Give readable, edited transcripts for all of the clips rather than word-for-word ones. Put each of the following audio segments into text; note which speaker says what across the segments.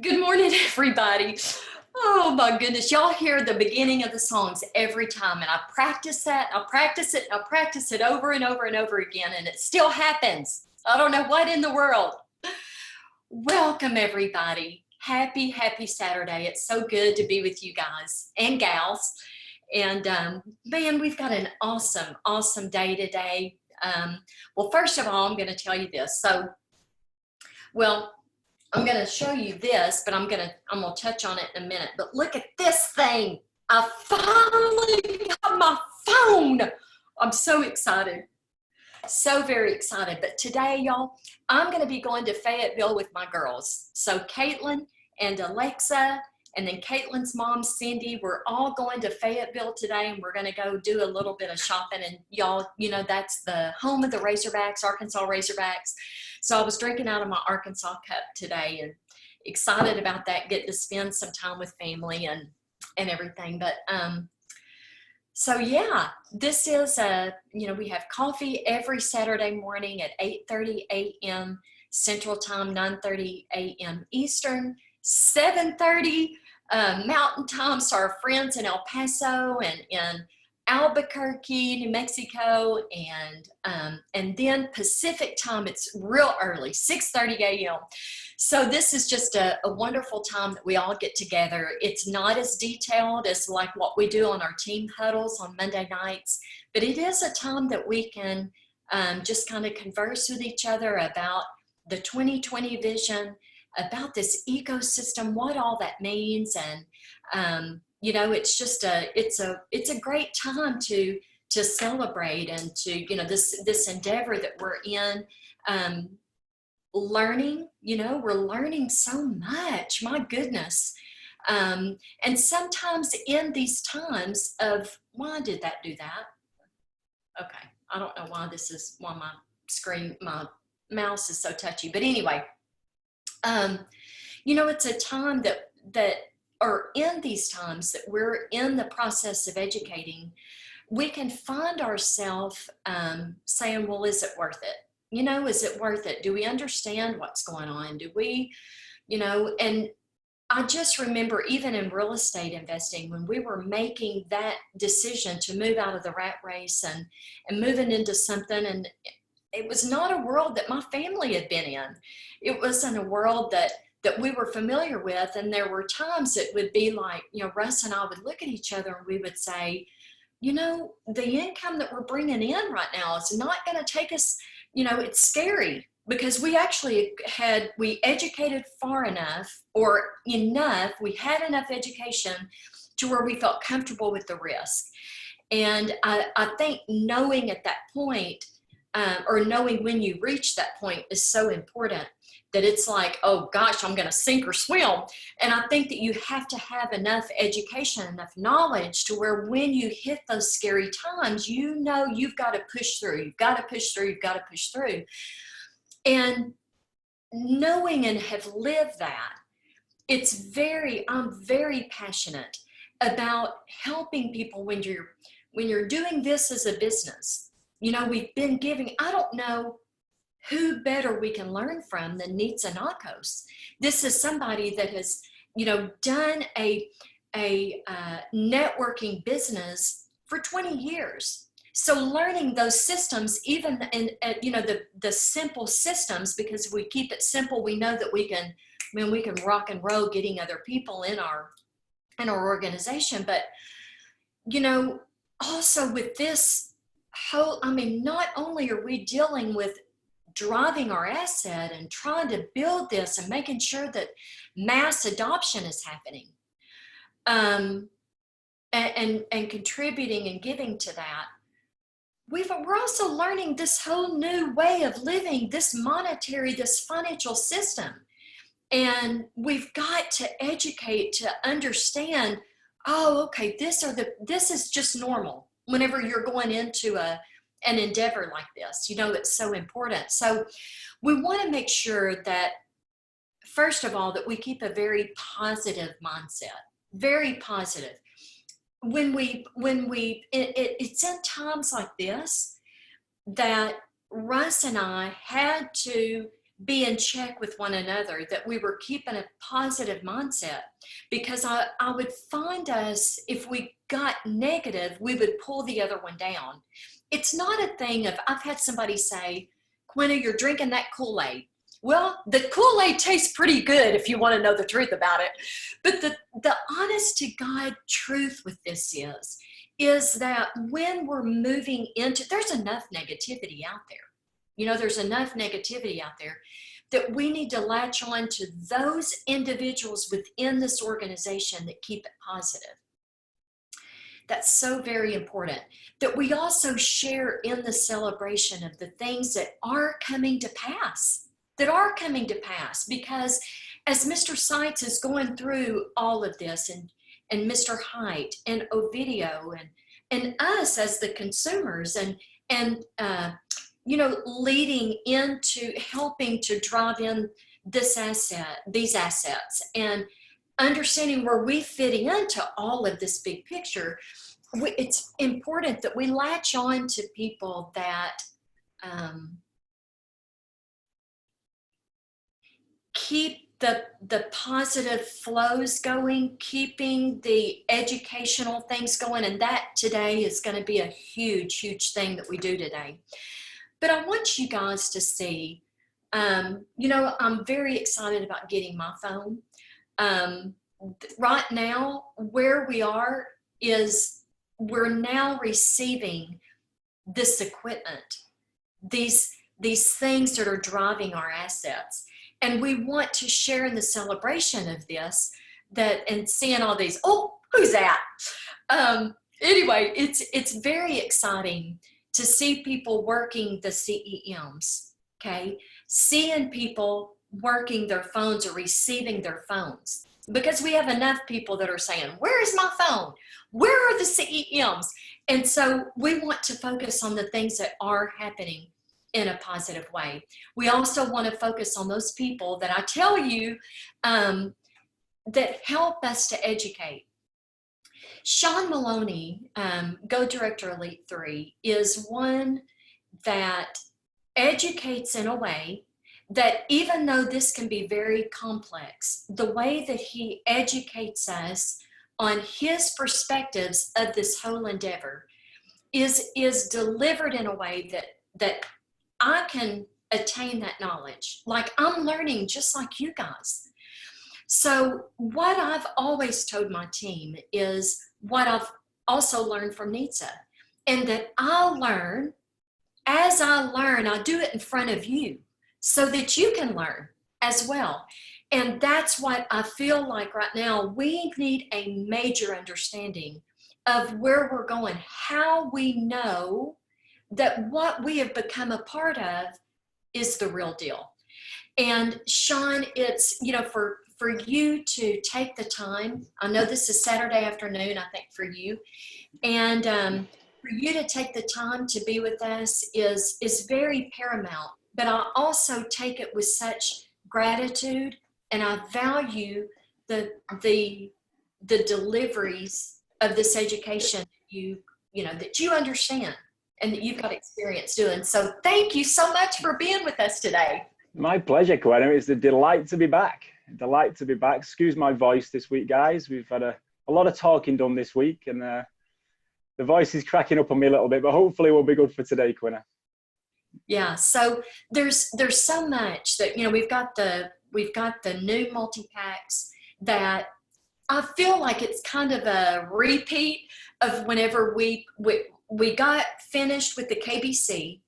Speaker 1: Good morning, everybody. Oh my goodness, y'all hear the beginning of the songs every time, and I practice that. I practice it over and over and over again, and it still happens. I don't know what in the world. Welcome, everybody. Happy Saturday. It's so good to be with you guys and gals. And man, we've got an awesome day today. Well, first of all, I'm going to tell you this. I'm going to show you this, but I'm going to touch on it in a minute. But look at this thing. I finally got my phone. I'm so excited. So very excited. But today, y'all, I'm going to be going to Fayetteville with my girls. So Caitlin and Alexa, and then Caitlin's mom, Cindy, we're all going to Fayetteville today, and we're going to go do a little bit of shopping. And y'all, you know, that's the home of the Razorbacks, Arkansas Razorbacks. So I was drinking out of my Arkansas cup today and excited about that, getting to spend some time with family and everything. But so yeah, this is we have coffee every Saturday morning at 8:30 a.m. Central Time, 9:30 a.m. Eastern, 7:30 Mountain Time. So our friends in El Paso and in Albuquerque, New Mexico, and then Pacific Time, it's real early, 6:30 a.m. So this is just a wonderful time that we all get together. It's not as detailed as like what we do on our team huddles on Monday nights, but it is a time that we can just kind of converse with each other about the 2020 vision, about this ecosystem, what all that means, and you know, it's just it's a great time to celebrate and to, you know, this endeavor that we're in, learning. You know, we're learning so much, my goodness. And sometimes in these times of, why did that do that? Okay, I don't know why my mouse is so touchy, but anyway, you know, it's a time or in these times that we're in the process of educating, we can find ourselves saying, well, is it worth it? You know, is it worth it? Do we understand what's going on? Do we, you know, and I just remember even in real estate investing, when we were making that decision to move out of the rat race and moving into something, and it was not a world that my family had been in. It wasn't a world that we were familiar with. And there were times it would be like, you know, Russ and I would look at each other and we would say, you know, the income that we're bringing in right now is not going to take us, you know, it's scary, because we actually we educated far enough we had enough education to where we felt comfortable with the risk. And I think knowing at that point, or knowing when you reach that point, is so important. That it's like, oh gosh, I'm going to sink or swim. And I think that you have to have enough education, enough knowledge to where when you hit those scary times, you know, you've got to push through. You've got to push through. You've got to push through. And knowing and have lived that, I'm very passionate about helping people when you're doing this as a business. You know, we've been giving, I don't know who better we can learn from than Nitsa Nakos. This is somebody that has, you know, done a networking business for 20 years. So learning those systems, even in, you know, the simple systems, because if we keep it simple, we know that we can rock and roll getting other people in our organization. But, you know, also with this whole, I mean, not only are we dealing with driving our asset and trying to build this and making sure that mass adoption is happening, and contributing and giving to that, we're also learning this whole new way of living, this financial system. And we've got to educate to understand, oh, okay, this is just normal whenever you're going into an endeavor like this. You know, it's so important. So we want to make sure that, first of all, that we keep a very positive mindset, very positive. When it's in times like this, that Russ and I had to be in check with one another, that we were keeping a positive mindset, because I would find us, if we got negative, we would pull the other one down. It's not a thing of, I've had somebody say, Quenna, you're drinking that Kool-Aid. Well, the Kool-Aid tastes pretty good if you want to know the truth about it. But the honest to God truth with this is that when we're moving into, there's enough negativity out there. You know, there's enough negativity out there that we need to latch on to those individuals within this organization that keep it positive. That's so very important, that we also share in the celebration of the things that are coming to pass, because as Mr. Seitz is going through all of this, and Mr. Height and Ovidio and us as the consumers, and you know, leading into helping to drive in these assets, and understanding where we fit into all of this big picture. It's important that we latch on to people that keep the positive flows going, keeping the educational things going, and that today is going to be a huge, huge thing that we do today. But I want you guys to see, you know, I'm very excited about getting my phone. Right now, where we are is we're now receiving this equipment, these things that are driving our assets. And we want to share in the celebration of this, and seeing all these, oh, who's that? Anyway, it's very exciting to see people working the CEMs, okay? Seeing people working their phones or receiving their phones. Because we have enough people that are saying, where is my phone? Where are the CEMs? And so we want to focus on the things that are happening in a positive way. We also want to focus on those people that I tell you that help us to educate. Sean Moloney, Go Director Elite 3, is one that educates in a way that, even though this can be very complex, the way that he educates us on his perspectives of this whole endeavor is delivered in a way that I can attain that knowledge. Like, I'm learning just like you guys. So what I've always told my team is what I've also learned from Nitsa, and that I'll learn. As I learn, I do it in front of you so that you can learn as well. And that's what I feel like right now. We need a major understanding of where we're going, how we know that what we have become a part of is the real deal. And Sean, it's, you know, for you to take the time, I know this is Saturday afternoon, I think, for you, and for you to take the time to be with us is very paramount. But I also take it with such gratitude, and I value the deliveries of this education that you understand and that you've got experience doing. So thank you so much for being with us today.
Speaker 2: My pleasure, Quenna. It's a delight to be back. Delight to be back. Excuse my voice this week, guys. We've had a lot of talking done this week, and the voice is cracking up on me a little bit, but hopefully we'll be good for today, Quenna.
Speaker 1: Yeah, so there's so much that, you know, we've got the new multi-packs that I feel like it's kind of a repeat of whenever we got finished with the KBC.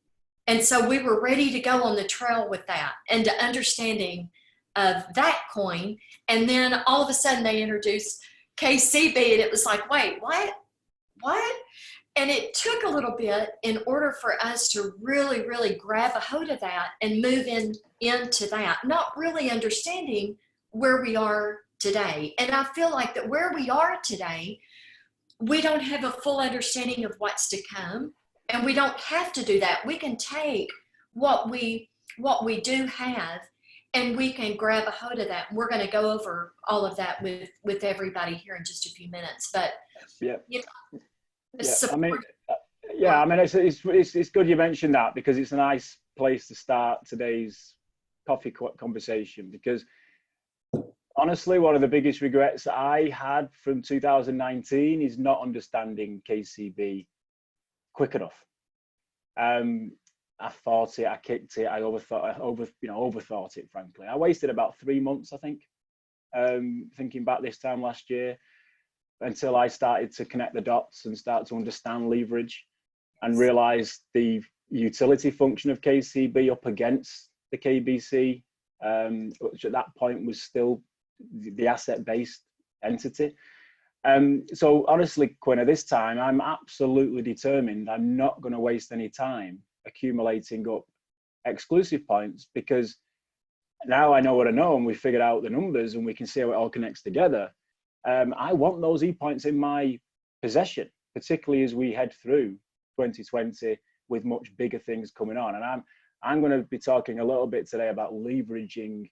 Speaker 1: And so we were ready to go on the trail with that and to understanding of that coin. And then all of a sudden they introduced KCB, and it was like, wait, what? And it took a little bit in order for us to really, really grab a hold of that and move into that, not really understanding where we are today. And I feel like that where we are today, we don't have a full understanding of what's to come, and we don't have to do that. We can take what we do have, and we can grab a hold of that. We're going to go over all of that with everybody here in just a few minutes. But
Speaker 2: yeah,
Speaker 1: you know,
Speaker 2: yeah. I mean, Yeah, I mean, it's good you mentioned that, because it's a nice place to start today's coffee conversation, because honestly, one of the biggest regrets I had from 2019 is not understanding KCB quick enough. I thought it, I kicked it, I overthought it, frankly. I wasted about 3 months, I think, thinking back this time last year, until I started to connect the dots and start to understand leverage and realize the utility function of KCB up against the KBC, which at that point was still the asset-based entity. So honestly, Quenna, this time I'm absolutely determined I'm not going to waste any time accumulating up exclusive points, because now I know what I know and we figured out the numbers and we can see how it all connects together. I want those e-points in my possession, particularly as we head through 2020 with much bigger things coming on. And I'm going to be talking a little bit today about leveraging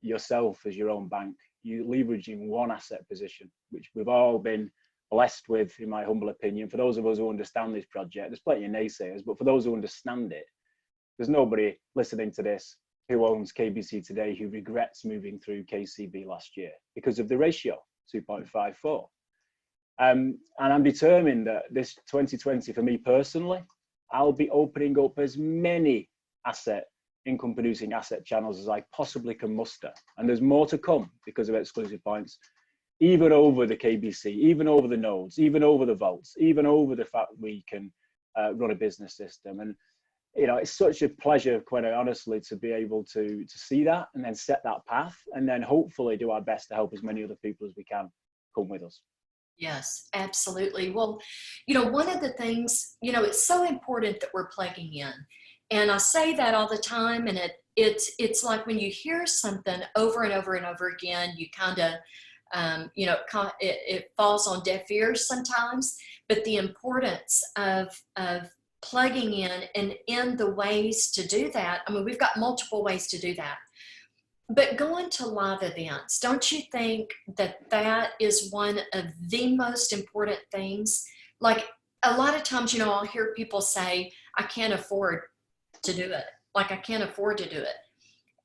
Speaker 2: yourself as your own bank. You leveraging one asset position, which we've all been blessed with, in my humble opinion. For those of us who understand this project, there's plenty of naysayers, but for those who understand it, there's nobody listening to this who owns KBC today who regrets moving through KCB last year because of the ratio, 2.54. And I'm determined that this 2020, for me personally, I'll be opening up as many income producing asset channels as I possibly can muster. And there's more to come because of exclusive points, even over the KBC, even over the nodes, even over the vaults, even over the fact we can run a business system. And you know, it's such a pleasure, quite honestly, to be able to see that and then set that path, and then hopefully do our best to help as many other people as we can come with us.
Speaker 1: Yes, absolutely. Well, you know, one of the things, you know, it's so important that we're plugging in. And I say that all the time, and it's like when you hear something over and over and over again, you kind of, you know, it falls on deaf ears sometimes. But the importance of plugging in and in the ways to do that. I mean, we've got multiple ways to do that. But going to live events, don't you think that that is one of the most important things? Like a lot of times, you know, I'll hear people say, I can't afford to do it. Like I can't afford to do it.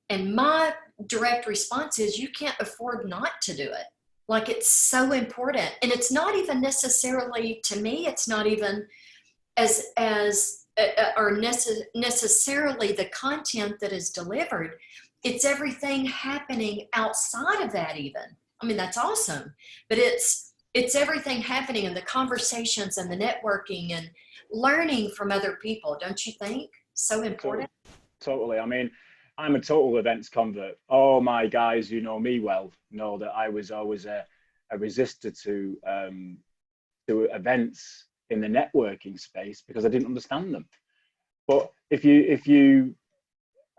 Speaker 1: And my direct response is, you can't afford not to do it. Like it's so important. And it's not even necessarily, to me, it's not even necessarily the content that is delivered. It's everything happening outside of that even. I mean, that's awesome. But it's everything happening in the conversations and the networking and learning from other people, don't you think? So important.
Speaker 2: Totally. I mean, I'm a total events convert. All my guys who know me well know that I was always a resistor to events in the networking space because I didn't understand them. But if you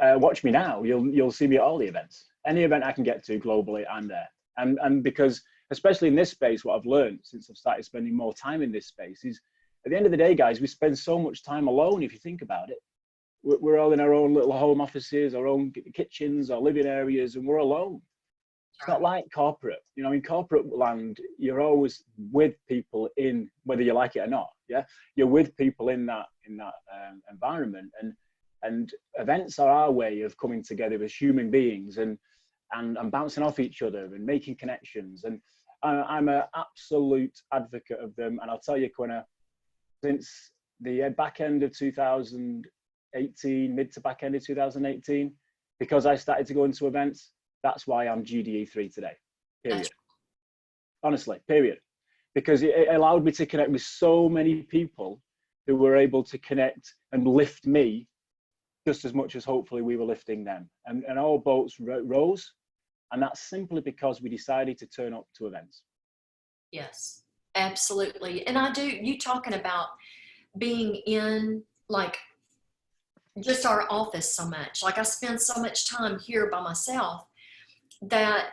Speaker 2: watch me now, you'll see me at all the events. Any event I can get to globally, I'm there. And because, especially in this space, what I've learned since I've started spending more time in this space is, at the end of the day, guys, we spend so much time alone. If you think about it, we're all in our own little home offices, our own kitchens, our living areas, and we're alone. It's not like corporate. You know, in corporate land, you're always with people in, whether you like it or not. Yeah, you're with people in that environment, and events are our way of coming together as human beings and bouncing off each other and making connections. And I'm an absolute advocate of them. And I'll tell you, Quenna, since the back end of 2018, mid to back end of 2018, because I started to go into events, that's why I'm GDE3 today, period. Honestly, period. Because it allowed me to connect with so many people who were able to connect and lift me just as much as hopefully we were lifting them. And all boats rose. And that's simply because we decided to turn up to events.
Speaker 1: Yes, absolutely. And you talking about being in like just our office so much. Like I spend so much time here by myself that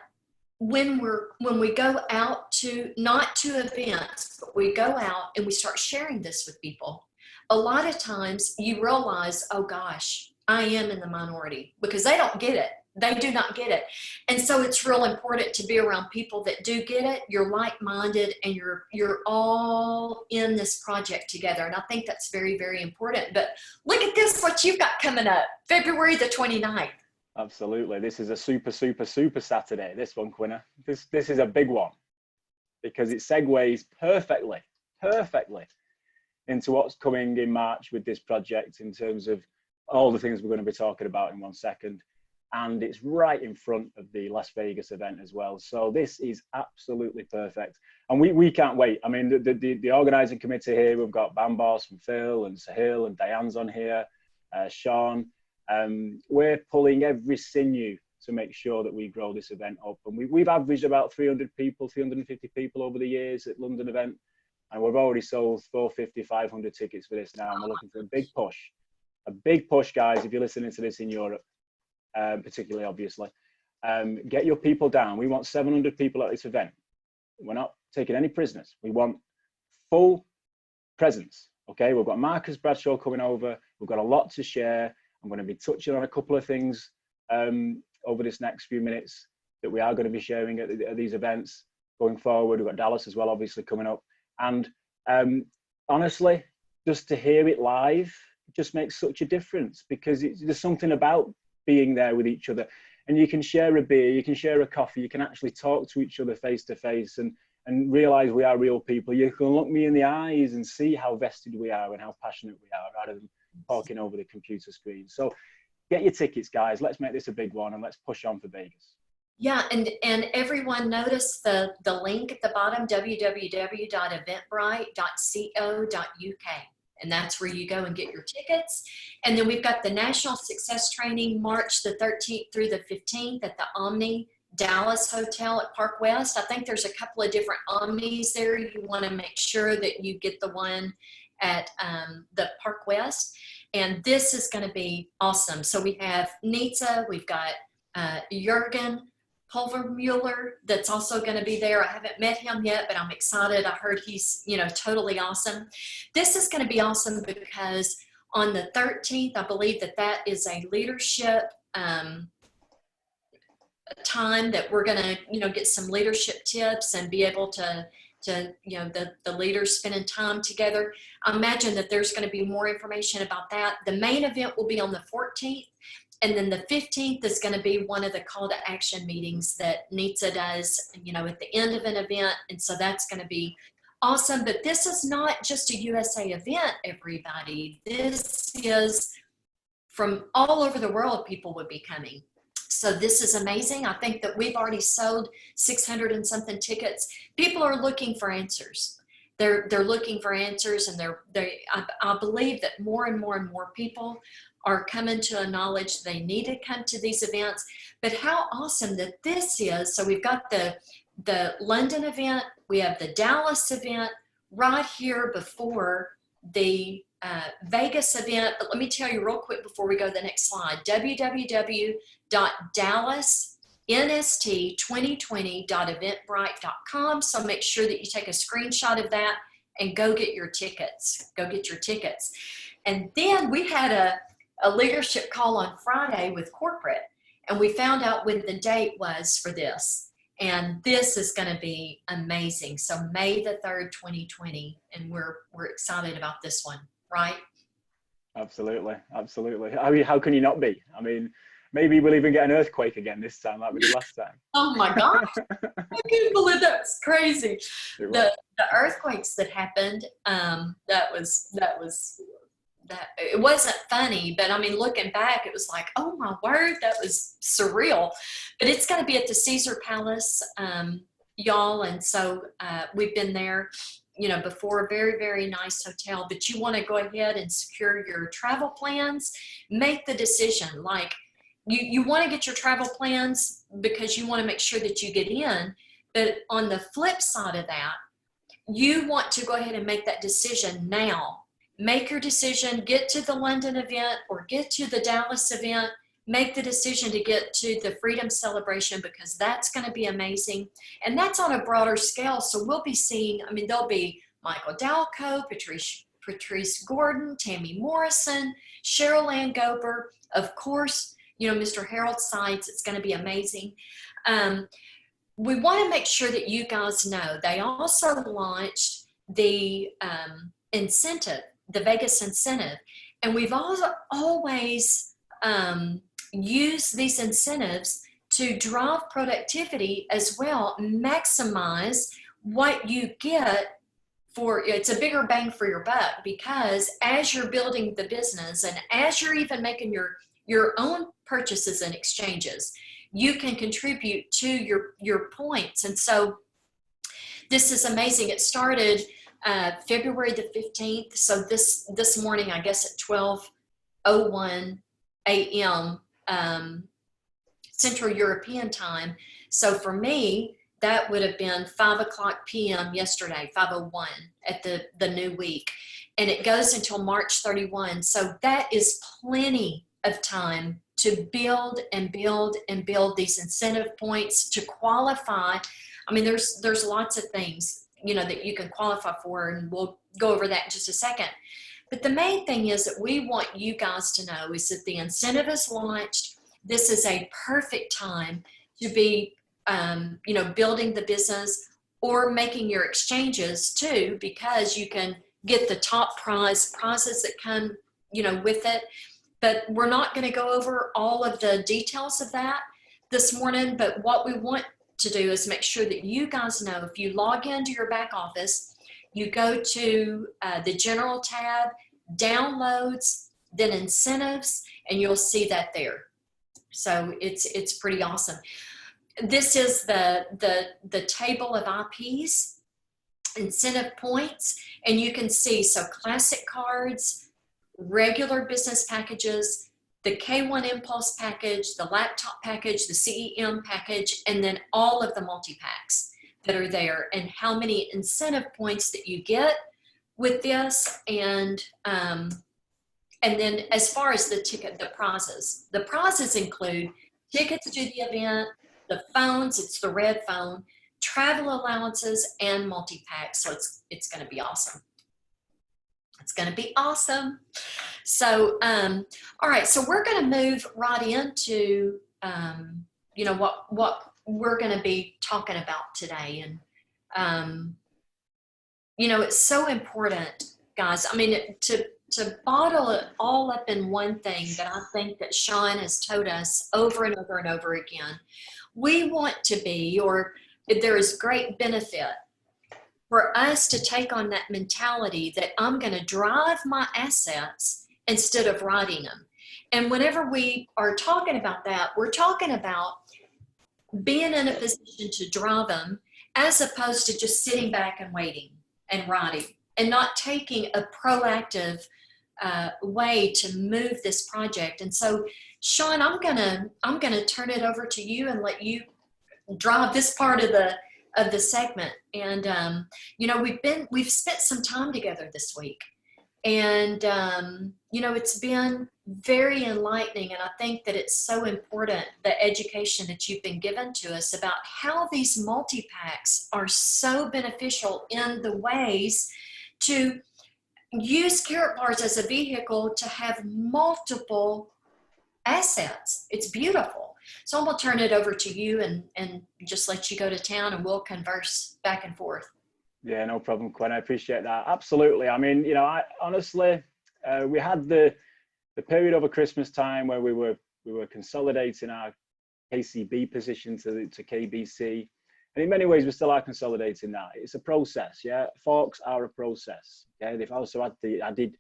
Speaker 1: when we go out to, not to events, but we go out and we start sharing this with people, a lot of times you realize, oh gosh, I am in the minority, because they don't get it. They do not get it. And so it's real important to be around people that do get it. You're like-minded and you're all in this project together. And I think that's very, very important. But look at this, what you've got coming up, February the 29th.
Speaker 2: Absolutely. This is a super, super, super Saturday, this one, Quenna. This is a big one because it segues perfectly into what's coming in March with this project in terms of all the things we're going to be talking about in 1 second. And it's right in front of the Las Vegas event as well. So this is absolutely perfect. And we can't wait. I mean, the organizing committee here, we've got Bambos and Phil and Sahil and Diane's on here, Sean. We're pulling every sinew to make sure that we grow this event up. And we've averaged about 300 people, 350 people over the years at London event. And we've already sold 450, 500 tickets for this now. And we're looking for a big push, guys, if you're listening to this in Europe. Particularly, obviously. Get your people down. We want 700 people at this event. We're not taking any prisoners. We want full presence. Okay, we've got Marcus Bradshaw coming over. We've got a lot to share. I'm going to be touching on a couple of things over this next few minutes that we are going to be sharing at these events going forward. We've got Dallas as well, obviously, coming up. And honestly, just to hear it live just makes such a difference because there's something about being there with each other, and you can share a beer, you can share a coffee, you can actually talk to each other face to face and realize we are real people. You can look me in the eyes and see how vested we are and how passionate we are rather than talking over the computer screen. So get your tickets, guys. Let's make this a big one and let's push on for Vegas.
Speaker 1: Yeah, and everyone notice the link at the bottom, www.eventbrite.co.uk. And that's where you go and get your tickets. And then we've got the National Success Training, March the 13th through the 15th at the Omni Dallas Hotel at Park West. I think there's a couple of different Omnis there. You want to make sure that you get the one at the Park West. And this is going to be awesome. So we have Nitsa, we've got Jürgen Pulvermuller that's also going to be there. I haven't met him yet, but I'm excited. I heard he's, totally awesome. This is going to be awesome because on the 13th, I believe that is a leadership time that we're going to, get some leadership tips and be able to the leaders spending time together. I imagine that there's going to be more information about that. The main event will be on the 14th. And then the 15th is going to be one of the call to action meetings that NITSA does, at the end of an event. And so that's going to be awesome. But this is not just a USA event, everybody. This is from all over the world, people would be coming. So this is amazing. I think that we've already sold 600 and something tickets. People are looking for answers. They're looking for answers, and I believe that more and more and more people are coming to a knowledge they need to come to these events. But how awesome that this is. So we've got the London event, we have the Dallas event right here before the Vegas event. But let me tell you real quick before we go to the next slide, www.dallasnst2020.eventbrite.com. So make sure that you take a screenshot of that and go get your tickets. And then we had a leadership call on Friday with corporate, and we found out when the date was for this. And this is going to be amazing. So May the 3rd, 2020, and we're excited about this one, right?
Speaker 2: Absolutely. I mean, how can you not be? I mean, maybe we'll even get an earthquake again this time like we did last time.
Speaker 1: Oh my gosh. I can't believe that was crazy. The earthquakes that happened, it wasn't funny, but I mean, looking back, it was like, oh my word, that was surreal. But it's going to be at the Caesar Palace, y'all. And so we've been there, before, a very, very nice hotel. But you want to go ahead and secure your travel plans, make the decision. Like you want to get your travel plans because you want to make sure that you get in. But on the flip side of that, you want to go ahead and make that decision now. Make your decision, get to the London event or get to the Dallas event, make the decision to get to the Freedom Celebration because that's going to be amazing. And that's on a broader scale. So we'll be seeing, there'll be Michael Dalco, Patrice Gordon, Tammy Morrison, Cheryl Ann Gober. Of course, Mr. Harold's sites. It's going to be amazing. We want to make sure that you guys know they also launched the incentive, the Vegas incentive. And we've also always used these incentives to drive productivity as well, maximize what you get for, it's a bigger bang for your buck, because as you're building the business and as you're even making your own purchases and exchanges, you can contribute to your points. And so this is amazing. It started February the 15th. So this morning, I guess at 12:01 a.m. Central European time. So for me, that would have been 5:00 p.m. yesterday, 5:01 at the new week. And it goes until March 31. So that is plenty of time to build and build and build these incentive points to qualify. I mean, there's lots of things, that you can qualify for, and we'll go over that in just a second. But the main thing is that we want you guys to know is that the incentive is launched. This is a perfect time to be, building the business or making your exchanges too, because you can get the top prizes that come, with it. But we're not going to go over all of the details of that this morning. But what we want to do is make sure that you guys know, if you log into your back office, you go to the general tab, downloads, then incentives, and you'll see that there. So it's pretty awesome. This is the table of IPs, incentive points, and you can see, so classic cards, regular business packages, the K1 Impulse package, the laptop package, the CEM package, and then all of the multi-packs that are there, and how many incentive points that you get with this. And then as far as the prizes include tickets to the event, the phones, it's the red phone, travel allowances, and multi-packs. So it's going to be awesome. It's going to be awesome. So, all right. So we're going to move right into, what we're going to be talking about today. And, it's so important, guys. I mean, to bottle it all up in one thing that I think that Sean has told us over and over and over again, we want to be, or there is great benefit for us to take on that mentality that I'm going to drive my assets instead of riding them. And whenever we are talking about that, we're talking about being in a position to drive them as opposed to just sitting back and waiting and riding and not taking a proactive way to move this project. And so, Sean, I'm gonna turn it over to you and let you drive this part of the segment. And we've spent some time together this week, and it's been very enlightening. And I think that it's so important, the education that you've been given to us about how these multi-packs are so beneficial in the ways to use Carrot Bars as a vehicle to have multiple assets. It's beautiful. So I'm going to turn it over to you and just let you go to town, and we'll converse back and forth.
Speaker 2: Yeah, no problem, Quenna. I appreciate that. Absolutely. I mean, I honestly, we had the period over Christmas time where we were consolidating our KCB position to KBC. And in many ways, we still are consolidating that. It's a process, yeah. Forks are a process. Okay, they've also had I did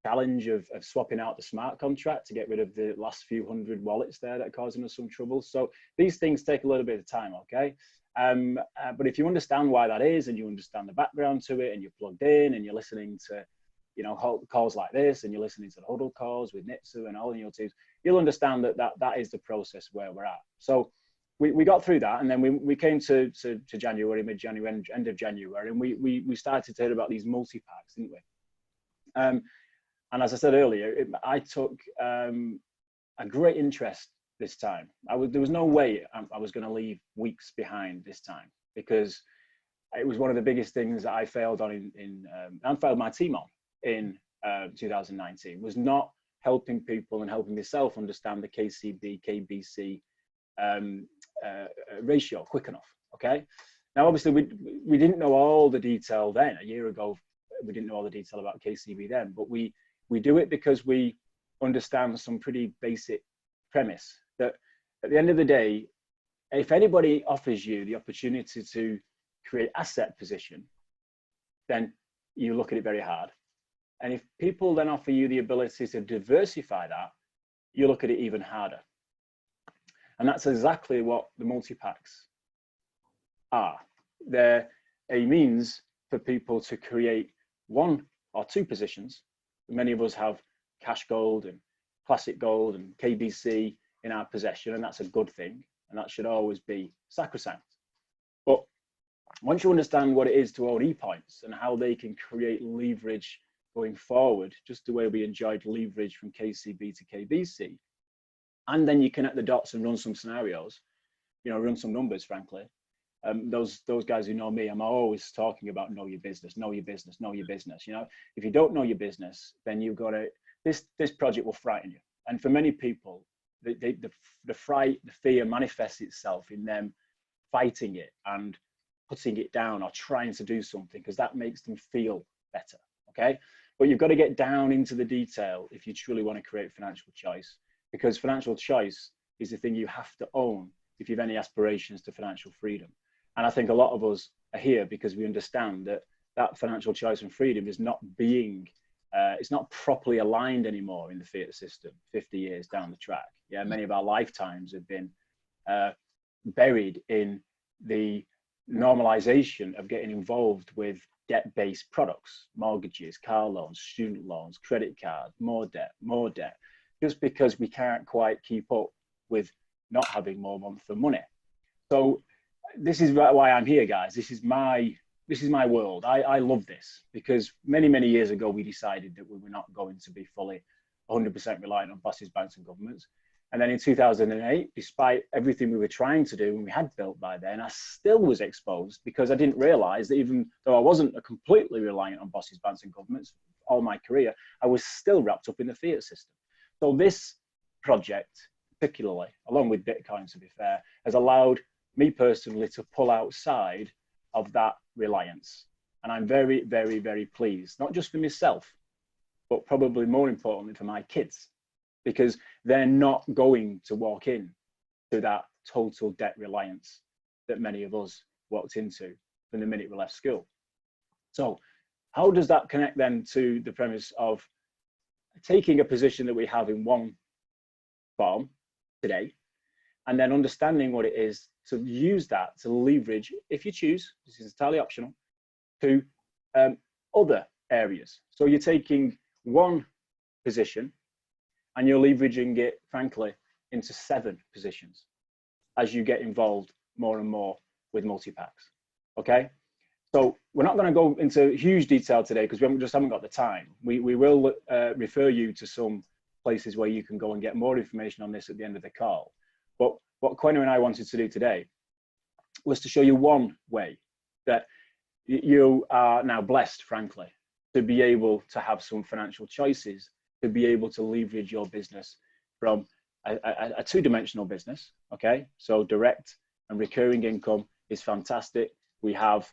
Speaker 2: challenge of swapping out the smart contract to get rid of the last few hundred wallets there that are causing us some trouble. So these things take a little bit of time, okay. But if you understand why that is, and you understand the background to it, and you're plugged in, and you're listening to, calls like this, and you're listening to the huddle calls with Nitsu and all in your teams, you'll understand that is the process where we're at. So we got through that, and then we came to January, mid-January, end of January, and we started to hear about these multi-packs, didn't we? And as I said earlier, I took a great interest this time. There was no way I was going to leave weeks behind this time, because it was one of the biggest things that I failed on and failed my team on in 2019, was not helping people and helping myself understand the KCB, KBC ratio quick enough. Okay. Now, obviously, we didn't know all the detail then. A year ago, we didn't know all the detail about KCB then, but we do it because we understand some pretty basic premise that at the end of the day, if anybody offers you the opportunity to create asset position, then you look at it very hard. And if people then offer you the ability to diversify that, you look at it even harder. And that's exactly what the multi-packs are. They're a means for people to create one or two positions. Many of us have cash gold and classic gold and KBC in our possession, and that's a good thing, and that should always be sacrosanct. But once you understand what it is to own e-points and how they can create leverage going forward, just the way we enjoyed leverage from KCB to KBC, and then you connect the dots and run some scenarios, you know, run some numbers, frankly. Those guys who know me, I'm always talking about know your business, know your business, know your business. You know, if you don't know your business, then you've got to, this project will frighten you. And for many people, the fright, the fear manifests itself in them fighting it and putting it down or trying to do something because that makes them feel better. Okay. But you've got to get down into the detail if you truly want to create financial choice, because financial choice is the thing you have to own if you have any aspirations to financial freedom. And I think a lot of us are here because we understand that that financial choice and freedom is not being, it's not properly aligned anymore in the fiat system 50 years down the track. Yeah, many of our lifetimes have been buried in the normalization of getting involved with debt-based products, mortgages, car loans, student loans, credit cards, more debt, just because we can't quite keep up with not having more month for money. So this is why I'm here, guys. This is my world. I love this because many years ago we decided that we were not going to be fully 100% reliant on bosses, banks and governments. And then in 2008, despite everything we were trying to do and we had built by then, I still was exposed because I didn't realize that even though I wasn't completely reliant on bosses, banks and governments all my career, I was still wrapped up in the fiat system. So this project, particularly, along with Bitcoin, to be fair, has allowed me personally to pull outside of that reliance. And I'm very, very, very pleased, not just for myself, but probably more importantly for my kids, because they're not going to walk in to that total debt reliance that many of us walked into from the minute we left school. So how does that connect then to the premise of taking a position that we have in one form today, and then understanding what it is to use that to leverage, if you choose, this is entirely optional, to other areas. So you're taking one position and you're leveraging it, frankly, into 7 positions as you get involved more and more with multi-packs. Okay, so we're not going to go into huge detail today because we just haven't got the time. We will refer you to some places where you can go and get more information on this at the end of the call. But what Quenna and I wanted to do today was to show you one way that you are now blessed, frankly, to be able to have some financial choices, to be able to leverage your business from a two-dimensional business. Okay, so direct and recurring income is fantastic. We have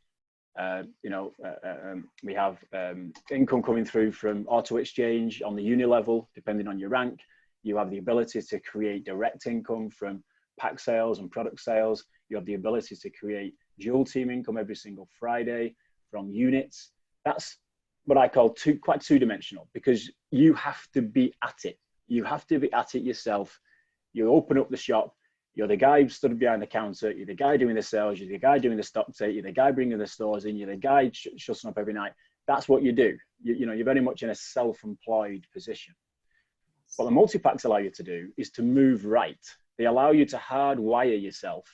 Speaker 2: income coming through from auto exchange on the uni level, depending on your rank. You have the ability to create direct income from pack sales and product sales. You have the ability to create dual team income every single Friday from units. That's what I call quite two-dimensional, because you have to be at it. You have to be at it yourself. You open up the shop. You're the guy stood behind the counter. You're the guy doing the sales. You're the guy doing the stock take. You're the guy bringing the stores in. You're the guy shutting up every night. That's what you do. You're very much in a self-employed position. What the multi-packs allow you to do is to move right. They allow you to hardwire yourself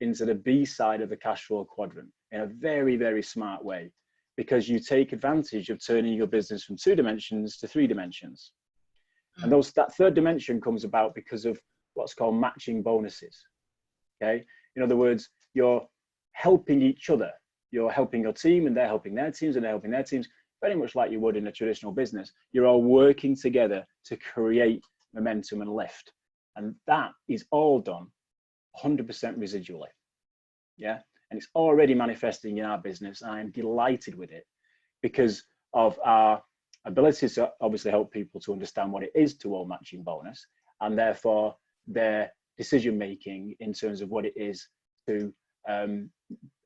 Speaker 2: into the B side of the cash flow quadrant in a very, very smart way, because you take advantage of turning your business from 2 dimensions to 3 dimensions. And that third dimension comes about because of what's called matching bonuses. Okay, in other words, you're helping each other. You're helping your team and they're helping their teams and they're helping their teams. very much like you would in a traditional business. You're all working together to create momentum and lift. And that is all done 100% residually. Yeah. And it's already manifesting in our business. And I am delighted with it because of our ability to obviously help people to understand what it is to own matching bonus, and therefore their decision making in terms of what it is to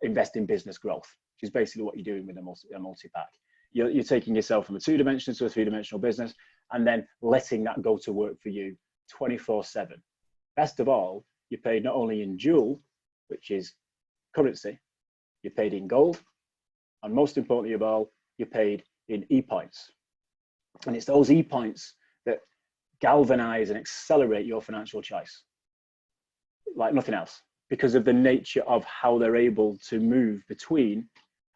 Speaker 2: invest in business growth, which is basically what you're doing with a multi-pack. You're taking yourself from a 2-dimensional to a 3-dimensional business and then letting that go to work for you 24/7. Best of all, you're paid not only in jewel, which is currency, you're paid in gold, and most importantly of all, you're paid in e-points. And it's those e-points that galvanize and accelerate your financial choice like nothing else, because of the nature of how they're able to move between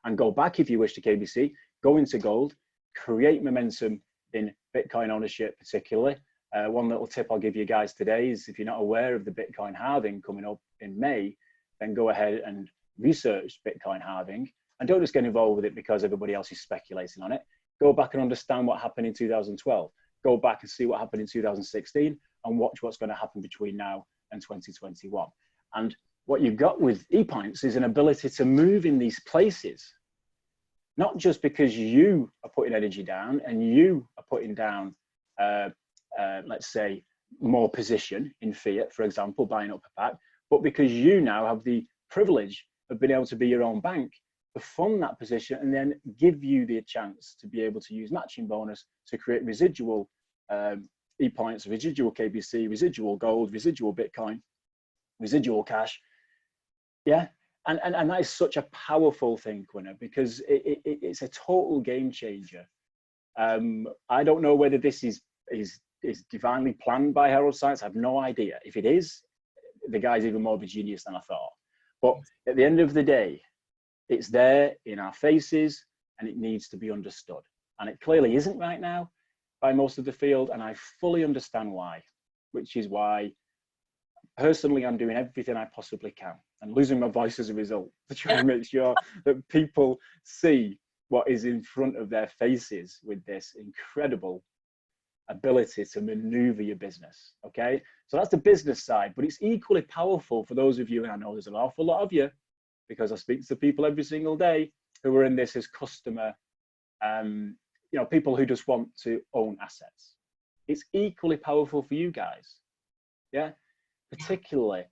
Speaker 2: and go back, if you wish, to KBC, go into gold, create momentum in Bitcoin ownership particularly. One little tip I'll give you guys today is, if you're not aware of the Bitcoin halving coming up in May, then go ahead and research Bitcoin halving, and don't just get involved with it because everybody else is speculating on it. Go back and understand what happened in 2012. Go back and see what happened in 2016 and watch what's going to happen between now and 2021. And what you've got with e-points is an ability to move in these places, not just because you are putting energy down and you are putting down, let's say, more position in fiat, for example, buying up a pack, but because you now have the privilege of being able to be your own bank to fund that position and then give you the chance to be able to use matching bonus to create residual e-points, residual KBC, residual gold, residual Bitcoin, residual cash. Yeah. And that is such a powerful thing, Quenna, because it's a total game changer. I don't know whether this is divinely planned by Herald Science. I have no idea. If it is, the guy's even more of a genius than I thought. But at the end of the day, it's there in our faces and it needs to be understood. And it clearly isn't right now by most of the field. And I fully understand why, which is why personally I'm doing everything I possibly can and losing my voice as a result to try and make sure that people see what is in front of their faces with this incredible ability to maneuver your business. Okay, so that's the business side, but it's equally powerful for those of you, and I know there's an awful lot of you because I speak to people every single day who are in this as customer, people who just want to own assets. It's equally powerful for you guys, yeah, particularly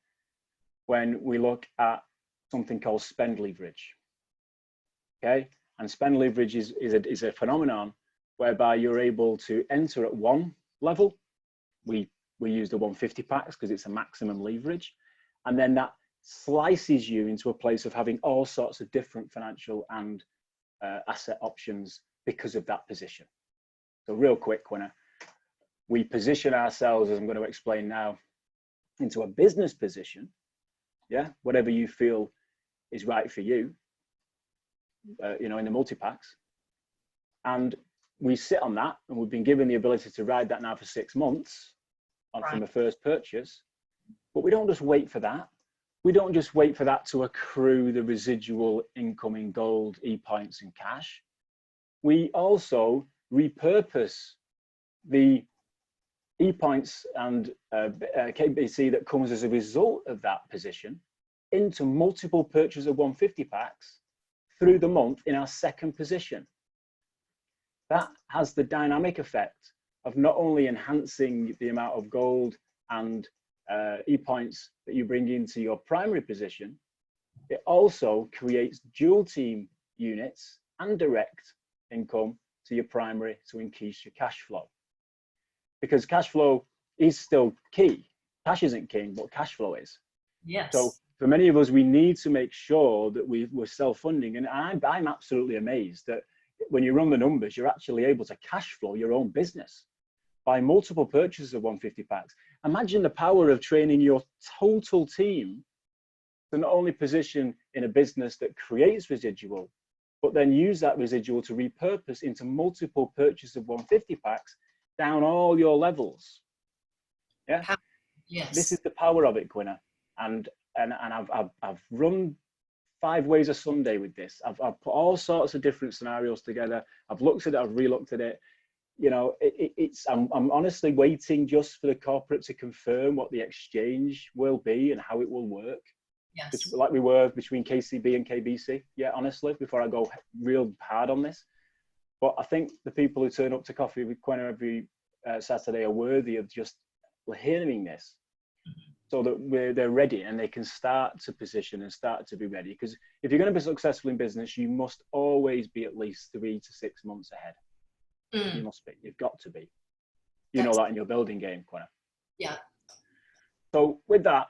Speaker 2: when we look at something called spend leverage. Okay, and spend leverage is a phenomenon whereby you're able to enter at one level. We use the 150 packs because it's a maximum leverage, and then that slices you into a place of having all sorts of different financial and asset options because of that position. So real quick, Quenna, we position ourselves, as I'm going to explain now, into a business position, yeah, whatever you feel is right for you, in the multi-packs. And we sit on that, and we've been given the ability to ride that now for 6 months from the first purchase. But we don't just wait for that. We don't just wait for that to accrue the residual income in gold, e-points, and cash. We also repurpose the e-points and KBC that comes as a result of that position into multiple purchases of 150 packs through the month in our second position. That has the dynamic effect of not only enhancing the amount of gold and e-points that you bring into your primary position, it also creates dual team units and direct income to your primary to increase your cash flow. Because cash flow is still key. Cash isn't king, but cash flow is.
Speaker 1: Yes.
Speaker 2: So for many of us, we need to make sure that we're self-funding. And I'm absolutely amazed that when you run the numbers, you're actually able to cash flow your own business by multiple purchases of 150 packs. Imagine the power of training your total team to not only position in a business that creates residual, but then use that residual to repurpose into multiple purchases of 150 packs down all your levels. Yeah.
Speaker 1: Yes.
Speaker 2: This is the power of it, Quenna. And I've run 5 ways a Sunday with this. I've put all sorts of different scenarios together. I've looked at it, I've re-looked at it. You know, I'm honestly waiting just for the corporate to confirm what the exchange will be and how it will work.
Speaker 1: Yes.
Speaker 2: Just like we were between KCB and KBC. Yeah, honestly, before I go real hard on this. But I think the people who turn up to coffee with Quenna every Saturday are worthy of just hearing this, so that they're ready and they can start to position and start to be ready. Because if you're going to be successful in business, you must always be at least 3 to 6 months ahead. You must be. You've got to be. You know that in your building game, Quenna.
Speaker 1: Yeah.
Speaker 2: So with that,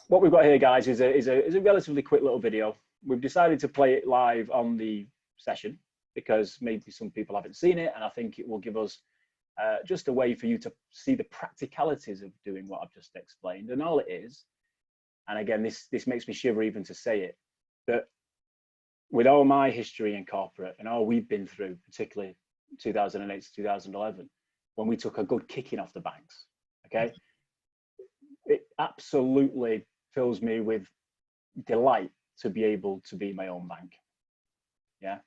Speaker 2: what we've got here, guys, is a relatively quick little video. We've decided to play it live on the session because maybe some people haven't seen it, and I think it will give us just a way for you to see the practicalities of doing what I've just explained. And all it is, and again, this makes me shiver even to say it, that with all my history in corporate and all we've been through, particularly 2008 to 2011, when we took a good kicking off the banks, okay, it absolutely fills me with delight to be able to be my own bank. Yeah.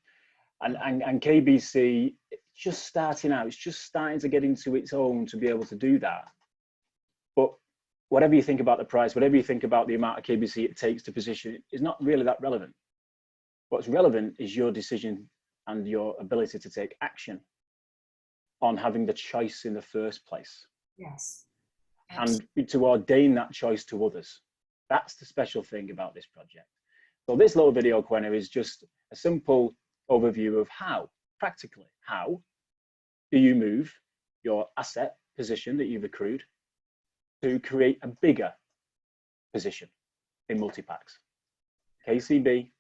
Speaker 2: And KBC, just starting out, it's just starting to get into its own to be able to do that. But whatever you think about the price, whatever you think about the amount of KBC it takes to position it, is not really that relevant. What's relevant is your decision and your ability to take action on having the choice in the first place.
Speaker 1: Yes. Absolutely.
Speaker 2: And to ordain that choice to others. That's the special thing about this project. So this little video, Quenna, is just a simple overview of how, practically, how do you move your asset position that you've accrued to create a bigger position in multi-packs. KCB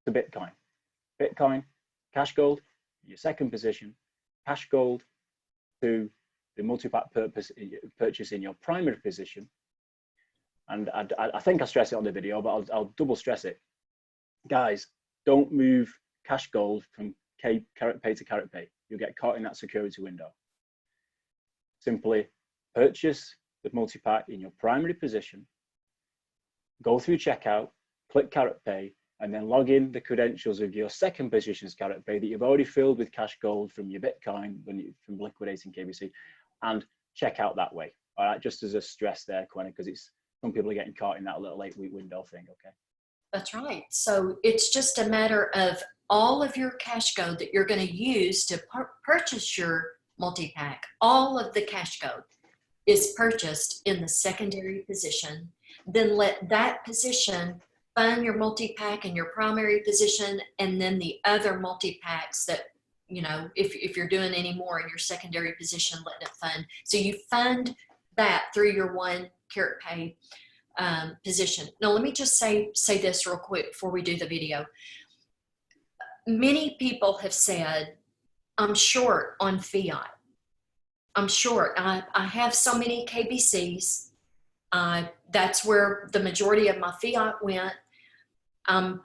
Speaker 2: to Bitcoin. Bitcoin, cash gold, your second position, cash gold to the multi-pack purchase in your primary position. And I think I stress it on the video, but I'll double stress it. Guys, don't move cash gold from carat pay to carat pay. You'll get caught in that security window. Simply purchase the multi-pack in your primary position, go through checkout, click carat pay, and then log in the credentials of your second position's carat pay that you've already filled with cash gold from your Bitcoin from liquidating KBC, and check out that way. All right, just as a stress there, Quenna, because it's some people are getting caught in that little 8-week window thing. Okay.
Speaker 1: That's right. So it's just a matter of all of your cash gold that you're going to use to purchase your multi-pack. All of the cash gold is purchased in the secondary position. Then let that position fund your multi-pack in your primary position, and then the other multi-packs that, you know, if you're doing any more in your secondary position, let it fund. So you fund that through your 1 carat pay position. Now, let me just say this real quick before we do the video. Many people have said, I'm short on fiat. I'm short. I have so many KBCs. That's where the majority of my fiat went. I'm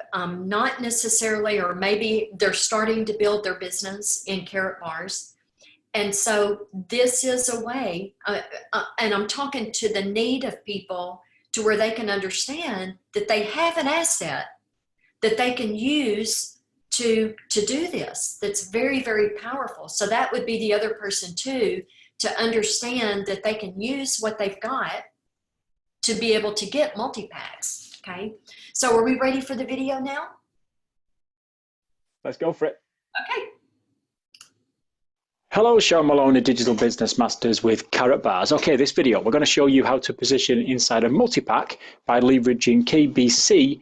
Speaker 1: not necessarily, or maybe they're starting to build their business in carat bars. And so this is a way, and I'm talking to the need of people to where they can understand that they have an asset that they can use to do this. That's very, very powerful. So that would be the other person too, to understand that they can use what they've got to be able to get multi-packs. Okay. So are we ready for the video now?
Speaker 2: Let's go for it.
Speaker 1: Okay.
Speaker 2: Hello, Sean Moloney, Digital Business Masters with Carat Bars. Okay, this video, we're going to show you how to position inside a multi-pack by leveraging KBC,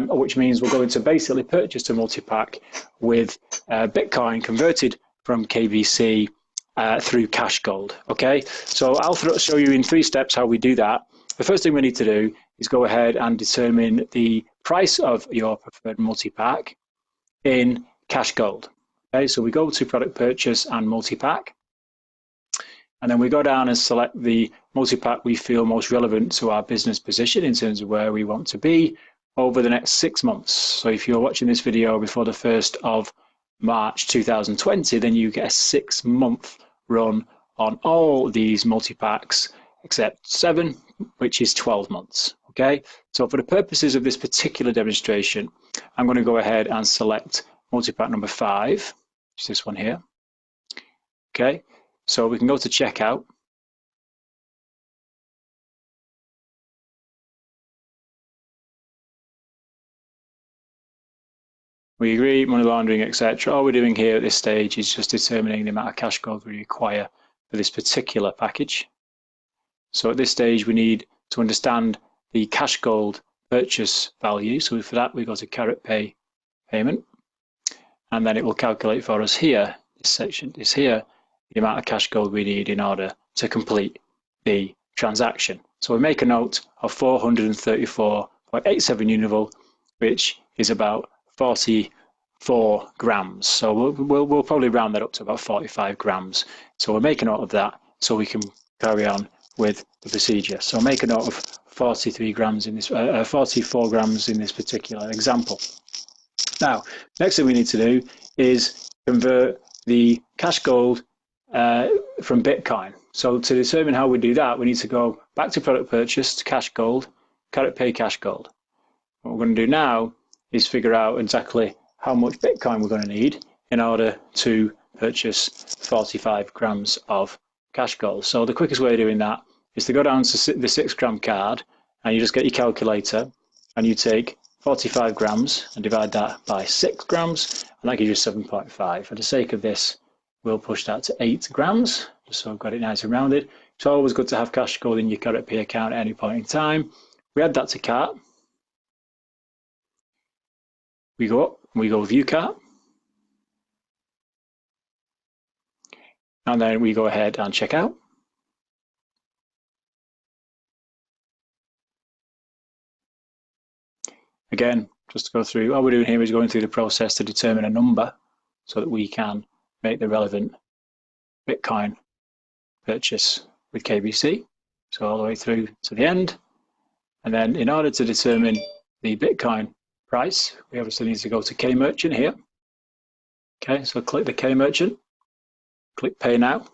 Speaker 2: which means we're going to basically purchase a multi-pack with Bitcoin converted from KBC through cash gold. Okay, so I'll show you in 3 steps how we do that. The first thing we need to do is go ahead and determine the price of your preferred multi-pack in cash gold. Okay, so we go to product purchase and multi-pack, and then we go down and select the multi-pack we feel most relevant to our business position in terms of where we want to be over the next 6 months. So if you're watching this video before the 1st of March 2020, then you get a 6-month run on all these multi-packs except 7, which is 12 months. Okay, so for the purposes of this particular demonstration, I'm going to go ahead and select multi-pack number 5, which is this one here. Okay, so we can go to checkout. We agree, money laundering, etc. All we're doing here at this stage is just determining the amount of cash gold we require for this particular package. So at this stage, we need to understand the cash gold purchase value. So for that, we go to Carat Pay Payment, and then it will calculate for us here, this section is here, the amount of cash gold we need in order to complete the transaction. So we make a note of 434.87 unival, which is about 44 grams. So we'll probably round that up to about 45 grams. So we'll make a note of that so we can carry on with the procedure. So make a note of 43 grams in this, 44 grams in this particular example. Now, next thing we need to do is convert the cash gold from Bitcoin. So to determine how we do that, we need to go back to product purchase, to cash gold, Carat Pay cash gold. What we're going to do now is figure out exactly how much Bitcoin we're going to need in order to purchase 45 grams of cash gold. So the quickest way of doing that is to go down to the 6 gram card, and you just get your calculator and you take 45 grams and divide that by 6 grams, and that gives you 7.5. For the sake of this, we'll push that to 8 grams, just so I've got it nice and rounded. It's always good to have cash gold in your Carat Pay account at any point in time. We add that to cart. We go up, we go view cart, and then we go ahead and check out. Again, just to go through, all we're doing here is going through the process to determine a number so that we can make the relevant Bitcoin purchase with KBC. So all the way through to the end. And then in order to determine the Bitcoin price, we obviously need to go to K Merchant here. Okay, so click the K Merchant, click Pay Now.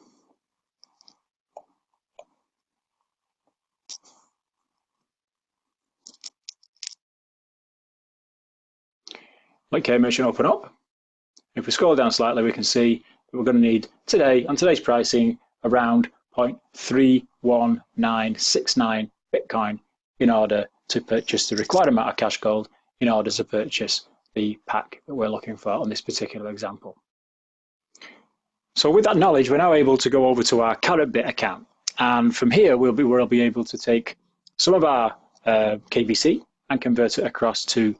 Speaker 2: Let K Merchant open up. If we scroll down slightly, we can see that we're going to need today, on today's pricing, around 0.31969 Bitcoin in order to purchase the required amount of cash gold in order to purchase the pack that we're looking for on this particular example. So with that knowledge, we're now able to go over to our CaratBit account. And from here, we'll be able to take some of our KBC and convert it across to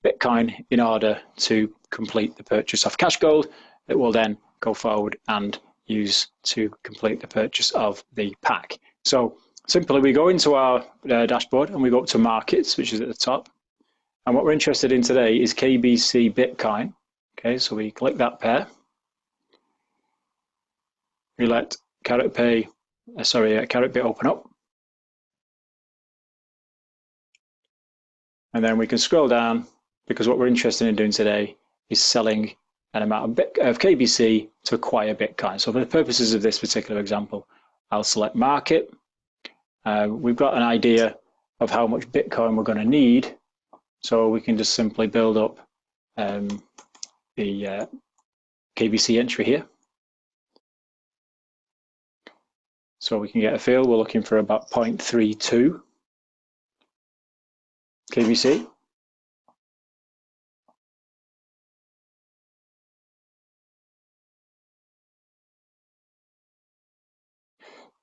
Speaker 2: Bitcoin in order to complete the purchase of cash gold that will then go forward and use to complete the purchase of the pack. So simply we go into our dashboard and we go up to markets, which is at the top. And what we're interested in today is KBC Bitcoin. Okay, so we click that pair. We let CaratBit open up. And then we can scroll down, because what we're interested in doing today is selling an amount of KBC to acquire Bitcoin. So for the purposes of this particular example, I'll select market. We've got an idea of how much Bitcoin we're going to need. So we can just simply build up the KBC entry here. So we can get a feel, we're looking for about 0.32 KBC.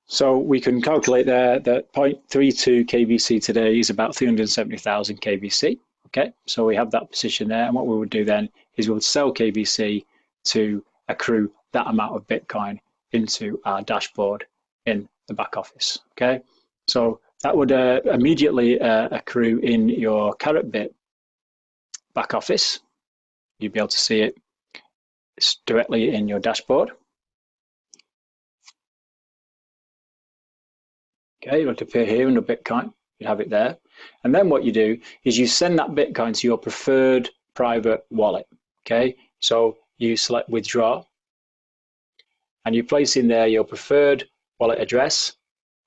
Speaker 2: So we can calculate there that 0.32 KBC today is about 370,000 KBC. Okay, so we have that position there, and what we would do then is we would sell KBC to accrue that amount of Bitcoin into our dashboard in the back office. Okay, so that would immediately accrue in your CaratBit back office. You'd be able to see it directly in your dashboard. Okay, it would appear here under Bitcoin. You have it there. And then what you do is you send that Bitcoin to your preferred private wallet. Okay, so you select withdraw and you place in there your preferred wallet address.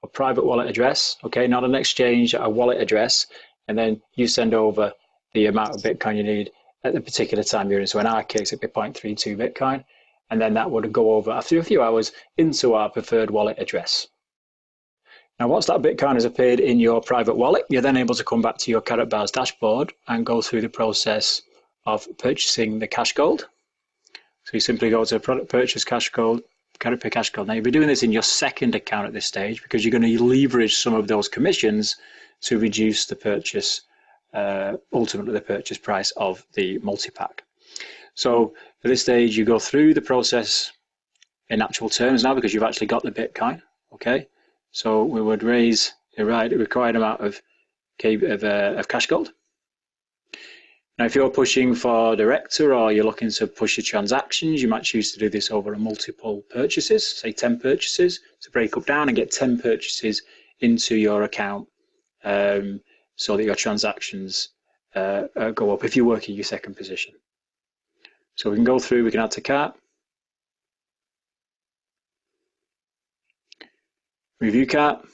Speaker 3: a private wallet address, okay, not an exchange, a wallet address, and then you send over the amount of Bitcoin you need at the particular time you're in. So in our case, it'd be 0.32 Bitcoin, and then that would go over after a few hours into our preferred wallet address. Now, once that Bitcoin has appeared in your private wallet, you're then able to come back to your Carrot Bars dashboard and go through the process of purchasing the cash gold. So you simply go to product purchase cash gold, Carrot Pay cash gold. Now you'll be doing this in your second account at this stage because you're going to leverage some of those commissions to reduce the purchase, ultimately the purchase price of the multi-pack. So at this stage, you go through the process in actual terms now because you've actually got the Bitcoin. Okay, so we would raise the required amount of cash gold. Now, if you're pushing for director or you're looking to push your transactions, you might choose to do this over multiple purchases, say 10 purchases, to break up down and get 10 purchases into your account so that your transactions go up if you work in your second position. So we can go through, we can add to cart, review cart,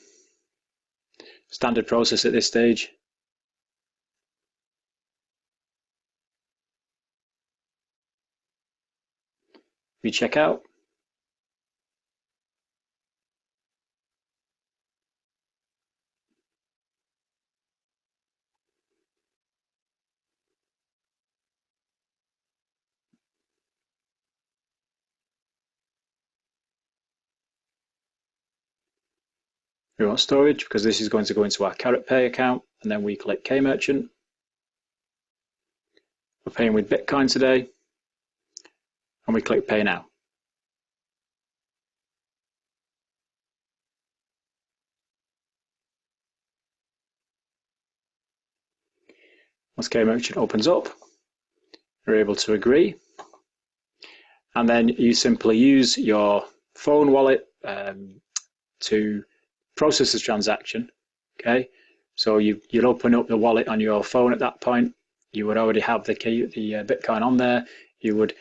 Speaker 3: standard process at this stage. We check out. We want storage because this is going to go into our Carrot Pay account, and then we click K Merchant. We're paying with Bitcoin today, and we click Pay Now. Once K Merchant opens up, you're able to agree, and then you simply use your phone wallet to process this transaction. Okay, so you'd open up the wallet on your phone at that point. You would already have the Bitcoin on there. You would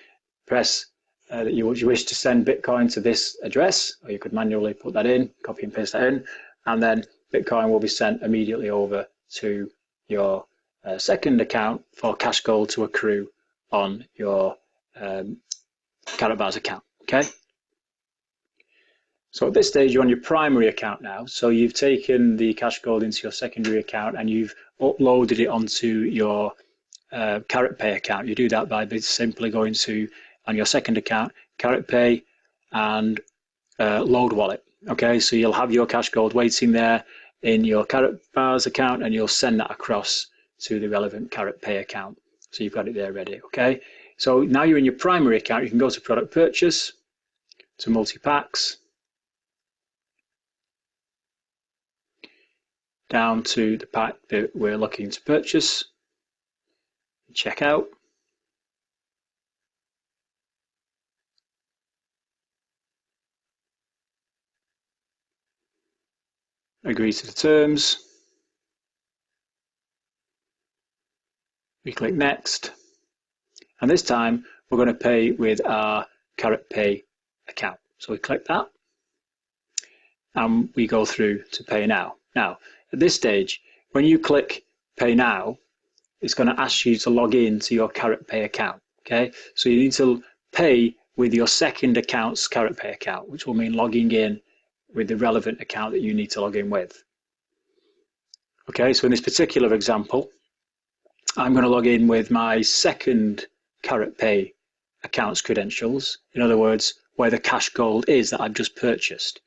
Speaker 3: press that you wish to send Bitcoin to this address, or you could manually put that in, copy and paste that in, and then Bitcoin will be sent immediately over to your second account for cash gold to accrue on your Carrot Bars account. Okay. So at this stage, you're on your primary account now. So you've taken the cash gold into your secondary account and you've uploaded it onto your Carrot Pay account. You do that by simply going to, on your second account, Carrot Pay and Load Wallet. Okay, so you'll have your cash gold waiting there in your Carrot Bars account and you'll send that across to the relevant Carrot Pay account. So you've got it there ready. Okay, so now you're in your primary account. You can go to Product Purchase, to Multi-Packs, down to the pack that we're looking to purchase, check out. Agree to the terms. We click next. And this time we're going to pay with our Carrot Pay account. So we click that and we go through to Pay Now. Now, at this stage, when you click Pay Now, it's going to ask you to log in to your Carrot Pay account. Okay, so you need to pay with your second account's Carrot Pay account, which will mean logging in with the relevant account that you need to log in with. Okay, so in this particular example, I'm going to log in with my second Carrot Pay account's credentials. In other words, where the cash gold is that I've just purchased.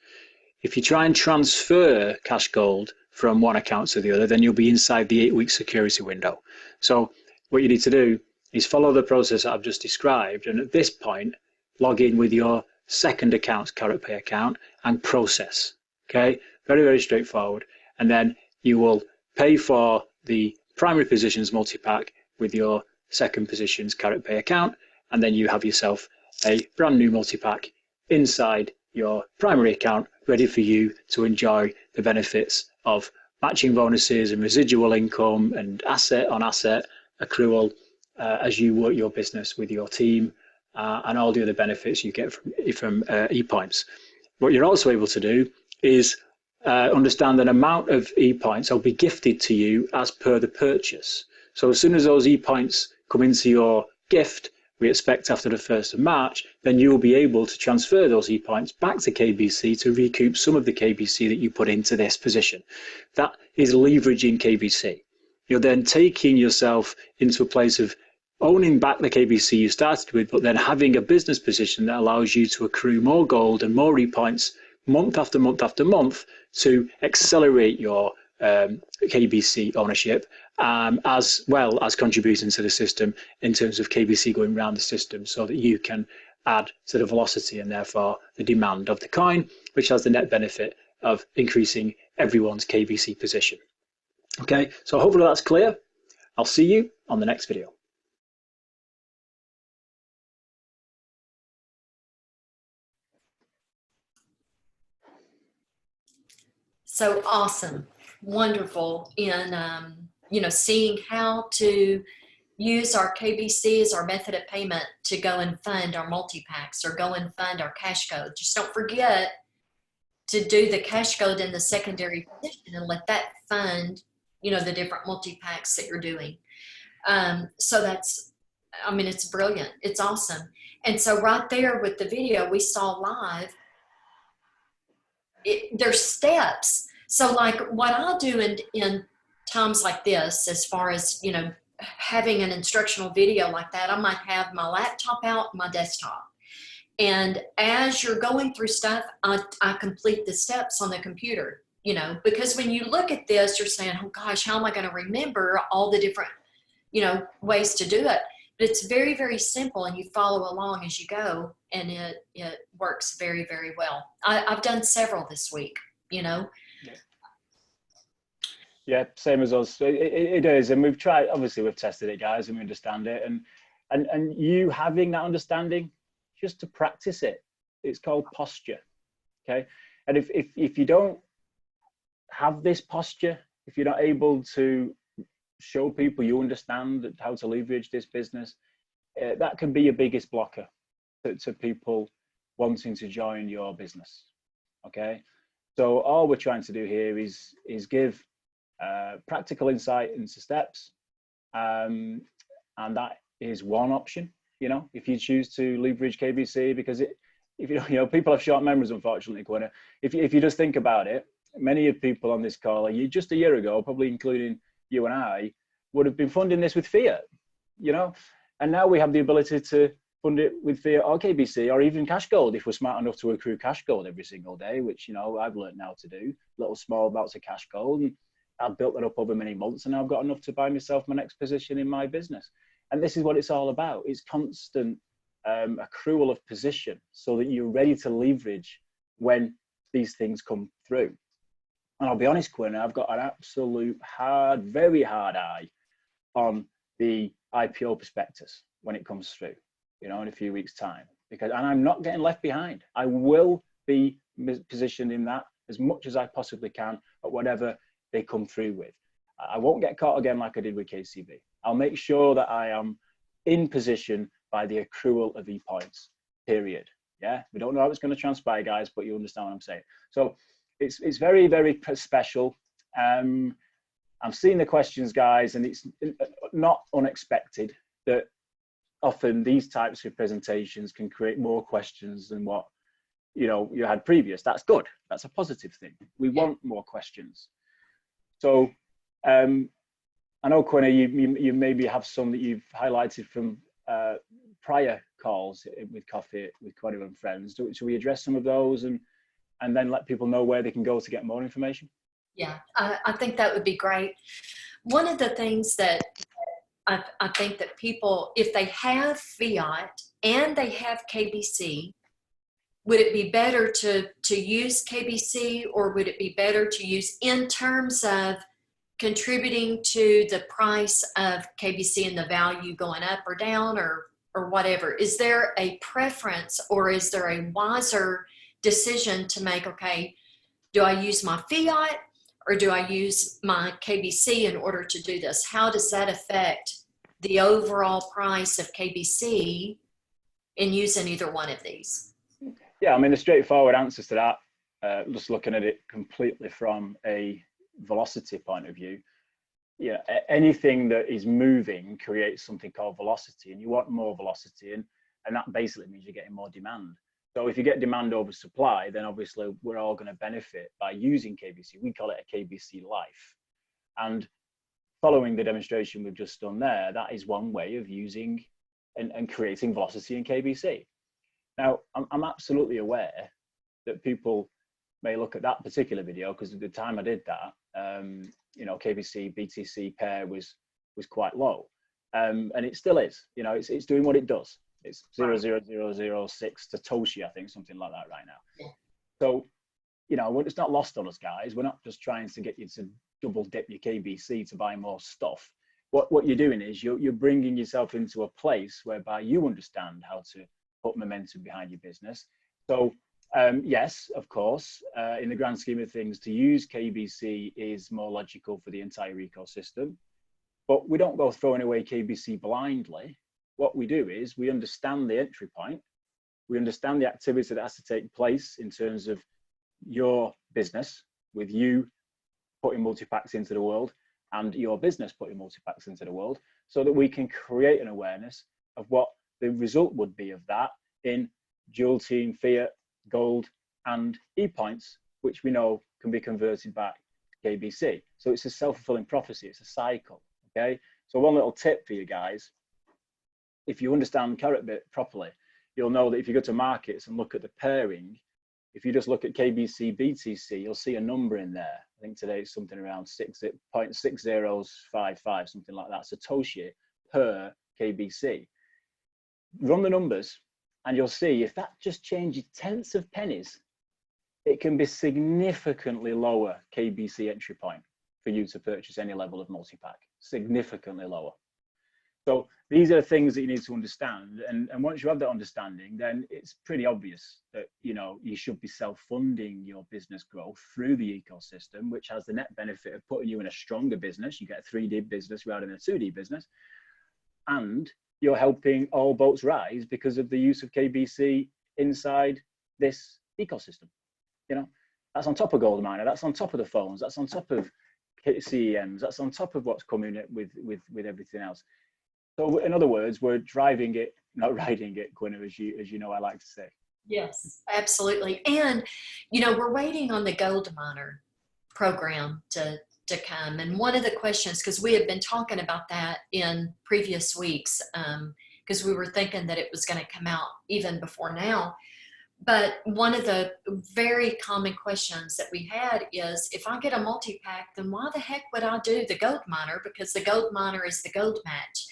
Speaker 3: If you try and transfer cash gold from one account to the other, then you'll be inside the 8-week security window. So what you need to do is follow the process that I've just described, and at this point, log in with your second account's Carrot Pay account and process. Okay, very, very straightforward. And then you will pay for the primary positions multi-pack with your second position's Carrot Pay account, and then you have yourself a brand new multi-pack inside your primary account, ready for you to enjoy the benefits of matching bonuses and residual income and asset on asset accrual as you work your business with your team and all the other benefits you get from ePoints. What you're also able to do is understand an amount of e-points will be gifted to you as per the purchase. So as soon as those e-points come into your gift, we expect after the 1st of March, then you'll be able to transfer those e-points back to KBC to recoup some of the KBC that you put into this position. That is leveraging KBC. You're then taking yourself into a place of owning back the KBC you started with, but then having a business position that allows you to accrue more gold and more e-points month after month after month to accelerate your KBC ownership, as well as contributing to the system in terms of KBC going around the system, so that you can add to the velocity and therefore the demand of the coin, which has the net benefit of increasing everyone's KBC position. Okay, so hopefully that's clear. I'll see you on the next video.
Speaker 1: So awesome, wonderful in seeing how to use our KBC as our method of payment to go and fund our multi-packs or go and fund our cash code. Just don't forget to do the cash code in the secondary position and let that fund the different multi-packs that you're doing. So that's, I mean, it's brilliant. It's awesome. And so right there with the video we saw live, there's steps. So like what I'll do in times like this, as far as, having an instructional video like that, I might have my laptop out, my desktop. And as you're going through stuff, I complete the steps on the computer, because when you look at this, you're saying, oh gosh, how am I going to remember all the different, ways to do it? But it's very, very simple, and you follow along as you go, and it works very, very well. I've done several this week,
Speaker 2: Yeah, same as us. It is, and we've tried. Obviously, we've tested it, guys, and we understand it. And you having that understanding, just to practice it. It's called posture. Okay, and if you don't have this posture, if you're not able to show people you understand how to leverage this business, that can be your biggest blocker to people wanting to join your business. Okay, so all we're trying to do here is give practical insight into steps, and that is one option. If you choose to leverage KBC, because people have short memories, unfortunately, Quenna. If you just think about it, many of people on this call, just a year ago, probably including you and I, would have been funding this with fiat, and now we have the ability to fund it with fiat or KBC or even cash gold if we're smart enough to accrue cash gold every single day, which I've learned now to do, little small amounts of cash gold, and I've built that up over many months, and now I've got enough to buy myself my next position in my business. And this is what it's all about. It's constant accrual of position so that you're ready to leverage when these things come through. And I'll be honest, Quenna, I've got an absolute very hard eye on the IPO prospectus when it comes through, in a few weeks' time, and I'm not getting left behind. I will be positioned in that as much as I possibly can at whatever they come through with. I won't get caught again like I did with KCB. I'll make sure that I am in position by the accrual of e-points, period. Yeah, we don't know how it's going to transpire, guys, but you understand what I'm saying. So it's very, very special. I'm seeing the questions, guys, and it's not unexpected that often these types of presentations can create more questions than what you had previous. That's good. That's a positive thing. We want more questions. So I know, Quenna, you maybe have some that you've highlighted from prior calls with Coffee with Quenna and Friends. Should we address some of those and then let people know where they can go to get more information?
Speaker 1: Yeah, I think that would be great. One of the things that I think that people, if they have fiat and they have KBC, would it be better to use KBC, or would it be better to use in terms of contributing to the price of KBC and the value going up or down or whatever? Is there a preference, or is there a wiser decision to make? Okay, do I use my fiat or do I use my KBC in order to do this? How does that affect the overall price of KBC in using either one of these?
Speaker 2: Yeah, I mean, the straightforward answers to that just looking at it completely from a velocity point of view, yeah, anything that is moving creates something called velocity, and you want more velocity, and that basically means you're getting more demand. So if you get demand over supply, then obviously we're all going to benefit by using KBC. We call it a KBC life. And following the demonstration we've just done there, that is one way of using and creating velocity in KBC. Now, I'm absolutely aware that people may look at that particular video, because at the time I did that, you know, KBC BTC pair was quite low, and it still is. You know, it's doing what it does. It's 0.00006 Satoshi, I think, something like that right now.
Speaker 1: Yeah.
Speaker 2: So, you know, it's not lost on us, guys. We're not just trying to get you to double dip your KBC to buy more stuff. What you're doing is you're bringing yourself into a place whereby you understand how to put momentum behind your business. So yes, of course, in the grand scheme of things, to use KBC is more logical for the entire ecosystem, but we don't go throwing away KBC blindly. What we do is we understand the entry point, we understand the activity that has to take place in terms of your business, with you putting multi-packs into the world and your business putting multi-packs into the world, so that we can create an awareness of what the result would be of that in dual team, fiat, gold, and e-points, which we know can be converted back to KBC. So it's a self-fulfilling prophecy, it's a cycle, okay? So one little tip for you guys, if you understand Carrot Bit properly, you'll know that if you go to markets and look at the pairing, if you just look at KBC, BTC, you'll see a number in there. I think today it's something around 6.6055, something like that, Satoshi per KBC. Run the numbers and you'll see if that just changes tenths of pennies, it can be significantly lower KBC entry point for you to purchase any level of multi-pack, significantly lower. So these are things that you need to understand, and once you have that understanding, then it's pretty obvious that, you know, you should be self-funding your business growth through the ecosystem, which has the net benefit of putting you in a stronger business. You get a 3D business rather than a 2D business, and you're helping all boats rise because of the use of KBC inside this ecosystem. You know, that's on top of Gold Miner, that's on top of the phones, that's on top of CEMs, that's on top of what's coming with everything else. So in other words, we're driving it, not riding it, Quenna, as you know I like to say.
Speaker 1: Yes, absolutely. And, you know, we're waiting on the Gold Miner program to come. And one of the questions, because we have been talking about that in previous weeks, because we were thinking that it was going to come out even before now. But one of the very common questions that we had is, if I get a multi-pack, then why the heck would I do the Gold Miner? Because the Gold Miner is the gold match.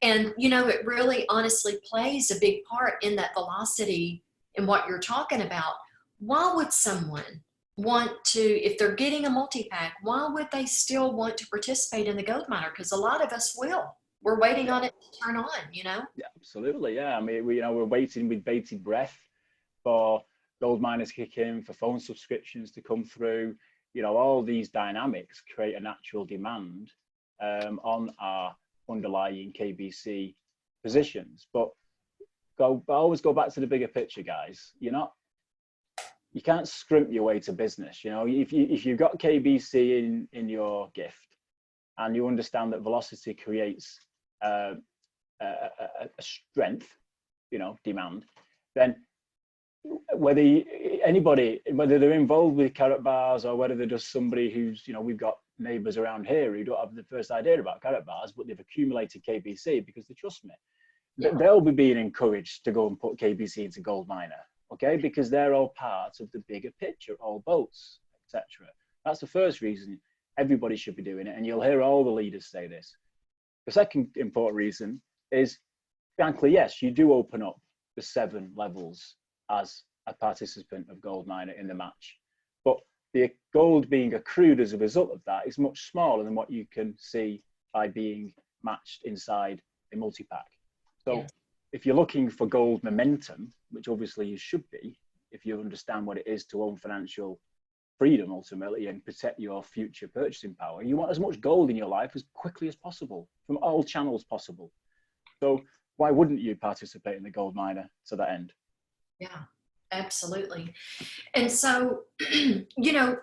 Speaker 1: And, you know, it really honestly plays a big part in that velocity and what you're talking about. Why would someone want to, if they're getting a multi-pack, why would they still want to participate in the Gold Miner? Because a lot of us will. We're waiting on it to turn on, you know? Yeah,
Speaker 2: absolutely, yeah. I mean, we're waiting with bated breath for Gold Miners to kick in, for phone subscriptions to come through. You know, all these dynamics create a natural demand on our underlying KBC positions. But always go back to the bigger picture, guys. You can't scrimp your way to business. You know, if you've got KBC in your gift, and you understand that velocity creates a strength, you know, demand, then whether they're involved with Carrot Bars, or whether they're just somebody who's, you know, we've got neighbors around here who don't have the first idea about Carrot Bars, but they've accumulated KBC because they trust me. Yeah. They'll be being encouraged to go and put KBC into Gold Miner, okay? Because they're all part of the bigger picture, all boats, etc. That's the first reason everybody should be doing it, and you'll hear all the leaders say this. The second important reason is, frankly, yes, you do open up the 7 levels as a participant of Gold Miner in the match, but the gold being accrued as a result of that is much smaller than what you can see by being matched inside a multi-pack. So yeah, if you're looking for gold momentum, which obviously you should be, if you understand what it is to own financial freedom ultimately and protect your future purchasing power, you want as much gold in your life as quickly as possible from all channels possible. So why wouldn't you participate in the Gold Miner to that end?
Speaker 1: Yeah. Absolutely. And so,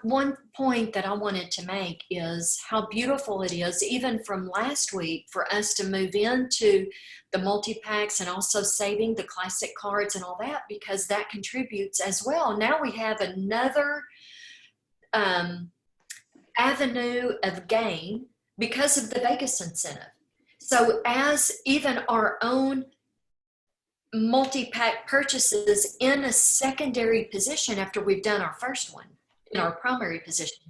Speaker 1: one point that I wanted to make is how beautiful it is, even from last week, for us to move into the multi-packs and also saving the classic cards and all that, because that contributes as well. Now we have another avenue of gain because of the Vegas incentive. So as even our own multi-pack purchases in a secondary position after we've done our first one in our primary position,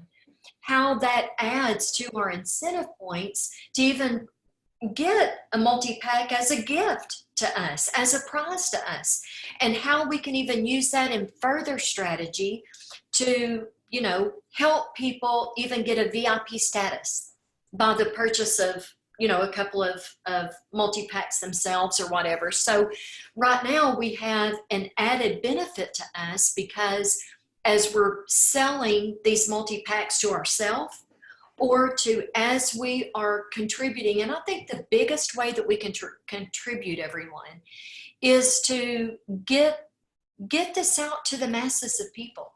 Speaker 1: how that adds to our incentive points to even get a multi-pack as a gift to us, as a prize to us, and how we can even use that in further strategy to, help people even get a VIP status by the purchase of a couple of multi-packs themselves or whatever. So right now we have an added benefit to us, because as we're selling these multi-packs to ourselves or to as we are contributing, and I think the biggest way that we can contribute, everyone, is to get this out to the masses of people.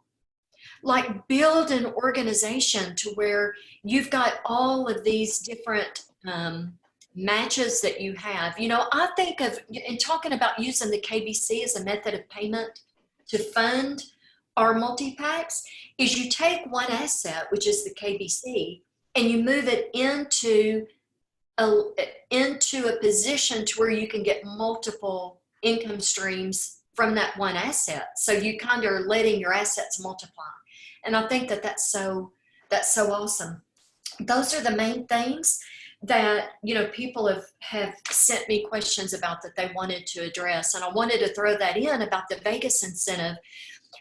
Speaker 1: Like build an organization to where you've got all of these different matches that you have. I think of, in talking about using the KBC as a method of payment to fund our multi-packs, is you take one asset, which is the KBC, and you move it into a position to where you can get multiple income streams from that one asset. So you kind of are letting your assets multiply. And I think that that's so awesome. Those are the main things that, people have sent me questions about that they wanted to address. And I wanted to throw that in about the Vegas incentive.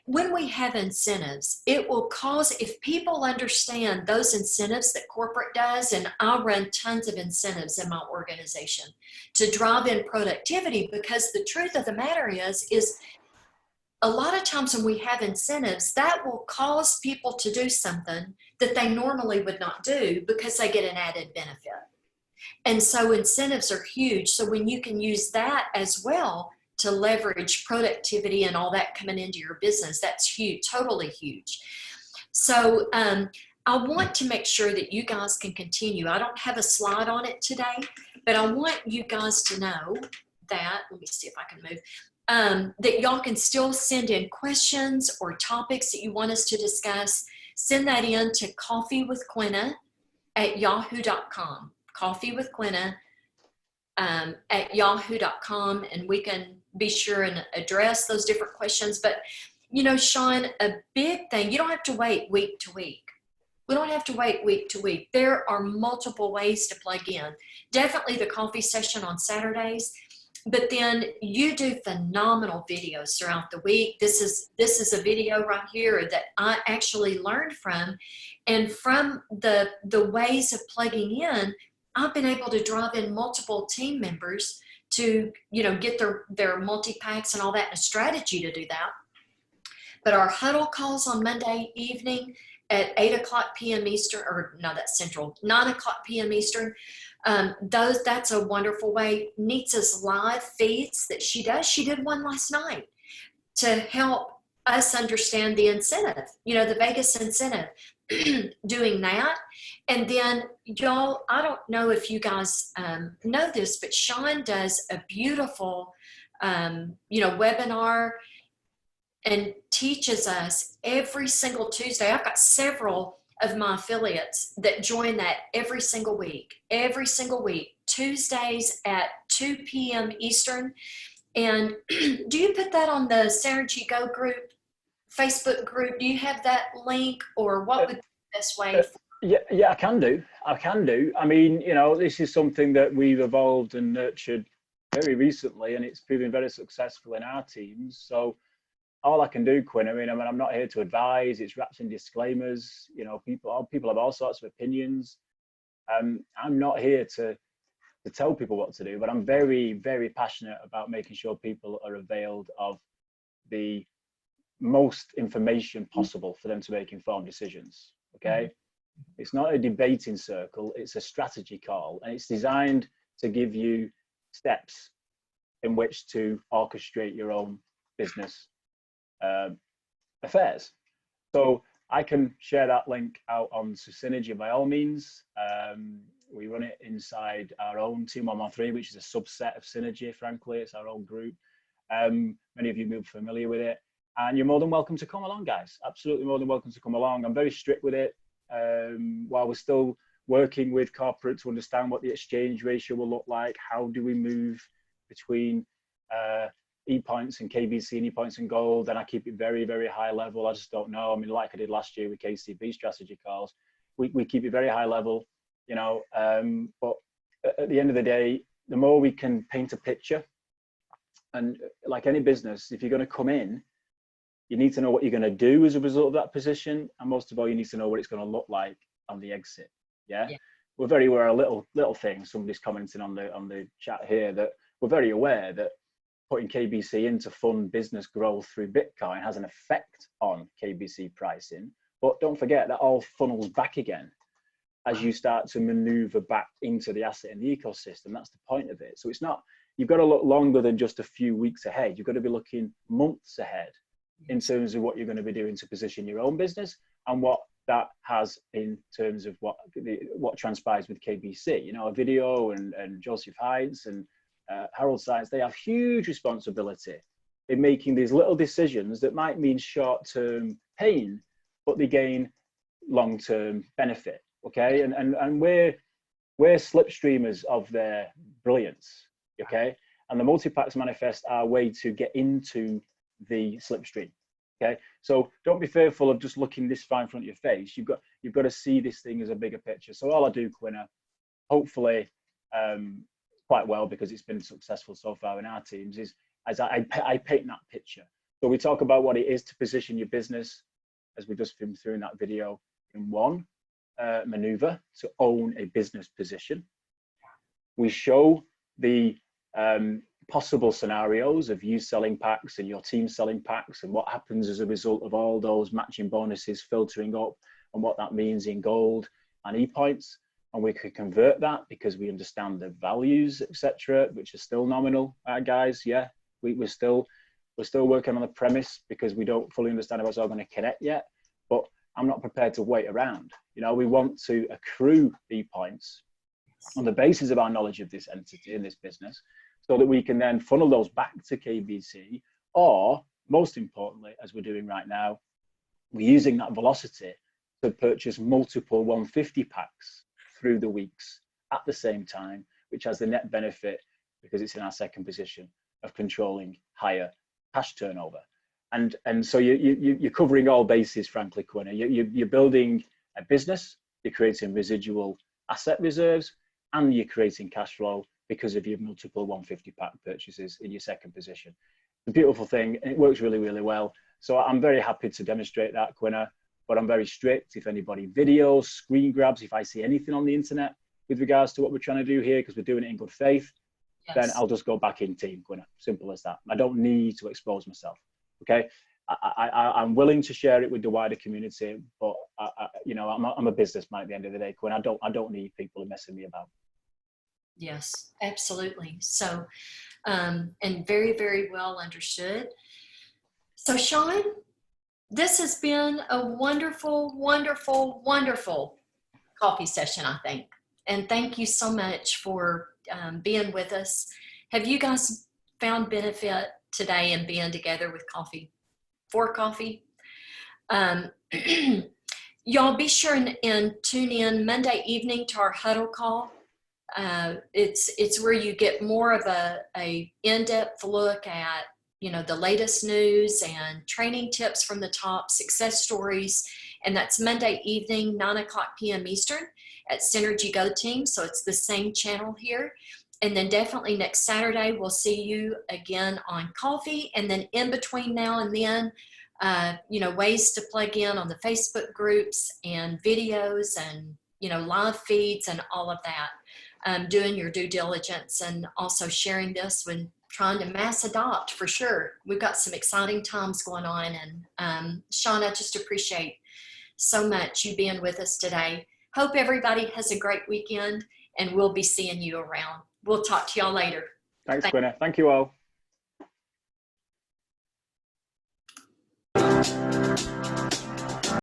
Speaker 1: When we have incentives, it will cause, if people understand those incentives that corporate does, and I run tons of incentives in my organization to drive in productivity, because the truth of the matter is a lot of times when we have incentives, that will cause people to do something that they normally would not do because they get an added benefit. And so incentives are huge. So when you can use that as well to leverage productivity and all that coming into your business, that's huge, totally huge. So I want to make sure that you guys can continue. I don't have a slide on it today, but I want you guys to know that, let me see if I can move, that y'all can still send in questions or topics that you want us to discuss. Send that in to coffeewithquenna@yahoo.com. Coffeewithquenna at yahoo.com, and we can be sure and address those different questions. But, Sean, a big thing, you don't have to wait week to week. We don't have to wait week to week. There are multiple ways to plug in. Definitely the coffee session on Saturdays. But then you do phenomenal videos throughout the week. This is a video right here that I actually learned from. And from the ways of plugging in, I've been able to drive in multiple team members to, get their multi-packs and all that, and a strategy to do that. But our huddle calls on Monday evening at 8:00 p.m. Eastern, or no, that's Central, 9:00 p.m. Eastern. That's a wonderful way. Nitsa's live feeds that she does. She did one last night to help us understand the incentive, the Vegas incentive, doing that. And then y'all, I don't know if you guys know this, but Sean does a beautiful, webinar and teaches us every single Tuesday. I've got several of my affiliates that join that every single week, Tuesdays at 2 p.m. Eastern. And do you put that on the Synergy Go group, Facebook group? Do you have that link, or what would be the best way?
Speaker 2: Yeah, I can do. I mean, this is something that we've evolved and nurtured very recently, and it's proven very successful in our teams. So all I can do, Quinn, I mean, I'm not here to advise. It's wrapped in disclaimers. People have all sorts of opinions. I'm not here to tell people what to do, but I'm very, very passionate about making sure people are availed of the most information possible for them to make informed decisions. Okay. It's not a debating circle. It's a strategy call, and it's designed to give you steps in which to orchestrate your own business affairs. So I can share that link out onto Synergy by all means. We run it inside our own Team 113, which is a subset of Synergy, frankly. It's our own group. Many of you may be familiar with it. And you're more than welcome to come along, guys. Absolutely more than welcome to come along. I'm very strict with it. While we're still working with corporate to understand what the exchange ratio will look like, how do we move between E-points and KBC and E-points and gold, and I keep it very, very high level. I just don't know. I mean, like I did last year with KCB strategy calls, we keep it very high level, you know, but at the end of the day, the more we can paint a picture, and like any business, if you're going to come in, you need to know what you're going to do as a result of that position, and most of all, you need to know what it's going to look like on the exit. Yeah. We're very aware of little things. Somebody's commenting on the chat here that we're very aware that putting KBC into fund business growth through Bitcoin has an effect on KBC pricing, but don't forget that all funnels back again as you start to maneuver back into the asset in the ecosystem. That's the point of it. So it's not, you've got to look longer than just a few weeks ahead. You've got to be looking months ahead in terms of what you're going to be doing to position your own business and what that has in terms of what transpires with KBC. You know, a video and Joseph Hides and Harold Science, they have huge responsibility in making these little decisions that might mean short-term pain, but they gain long-term benefit. Okay, and we're slipstreamers of their brilliance. Okay, and the multi-packs manifest our way to get into the slipstream. Okay, so don't be fearful of just looking this far in front of your face. You've got to see this thing as a bigger picture. So all I do, Quenna, hopefully quite well, because it's been successful so far in our teams, is as I paint that picture. So we talk about what it is to position your business, as we just been through in that video, in one maneuver to own a business position. We show the possible scenarios of you selling packs and your team selling packs and what happens as a result of all those matching bonuses filtering up and what that means in gold and E-points. And we could convert that because we understand the values, etc., which are still nominal, guys. Yeah, we're still working on the premise because we don't fully understand how it's all going to connect yet. But I'm not prepared to wait around. You know, we want to accrue E-points on the basis of our knowledge of this entity in this business, so that we can then funnel those back to KBC, or most importantly, as we're doing right now, we're using that velocity to purchase multiple 150 packs through the weeks at the same time, which has the net benefit, because it's in our second position, of controlling higher cash turnover. And so you're covering all bases, frankly, Quenna. You're building a business, you're creating residual asset reserves, and you're creating cash flow because of your multiple 150 pack purchases in your second position. It's a beautiful thing, and it works really, really well. So I'm very happy to demonstrate that, Quenna, but I'm very strict. If anybody videos, screen grabs, if I see anything on the internet with regards to what we're trying to do here, because we're doing it in good faith, then I'll just go back in team, Quenna. Simple as that. I don't need to expose myself. Okay, I'm willing to share it with the wider community, but you know, I'm a businessman at the end of the day, Quinn. I don't need people messing me about.
Speaker 1: Yes, absolutely. So, and very, very well understood. So, Sean, this has been a wonderful, wonderful, wonderful coffee session, I think. And thank you so much for being with us. Have you guys found benefit today in being together with coffee, for coffee? Y'all be sure and tune in Monday evening to our huddle call. It's where you get more of a in-depth look at, you know, the latest news and training tips from the top, success stories. And that's Monday evening, 9 p.m. Eastern at Synergy Go Team. So it's the same channel here. And then definitely next Saturday, we'll see you again on coffee. And then in between now and then, you know, ways to plug in on the Facebook groups and videos and, you know, live feeds and all of that. Doing your due diligence and also sharing this when trying to mass adopt, for sure. We've got some exciting times going on. And Sean, I just appreciate so much you being with us today. Hope everybody has a great weekend, and we'll be seeing you around. We'll talk to y'all later.
Speaker 2: Thanks, Quenna. Thank you all.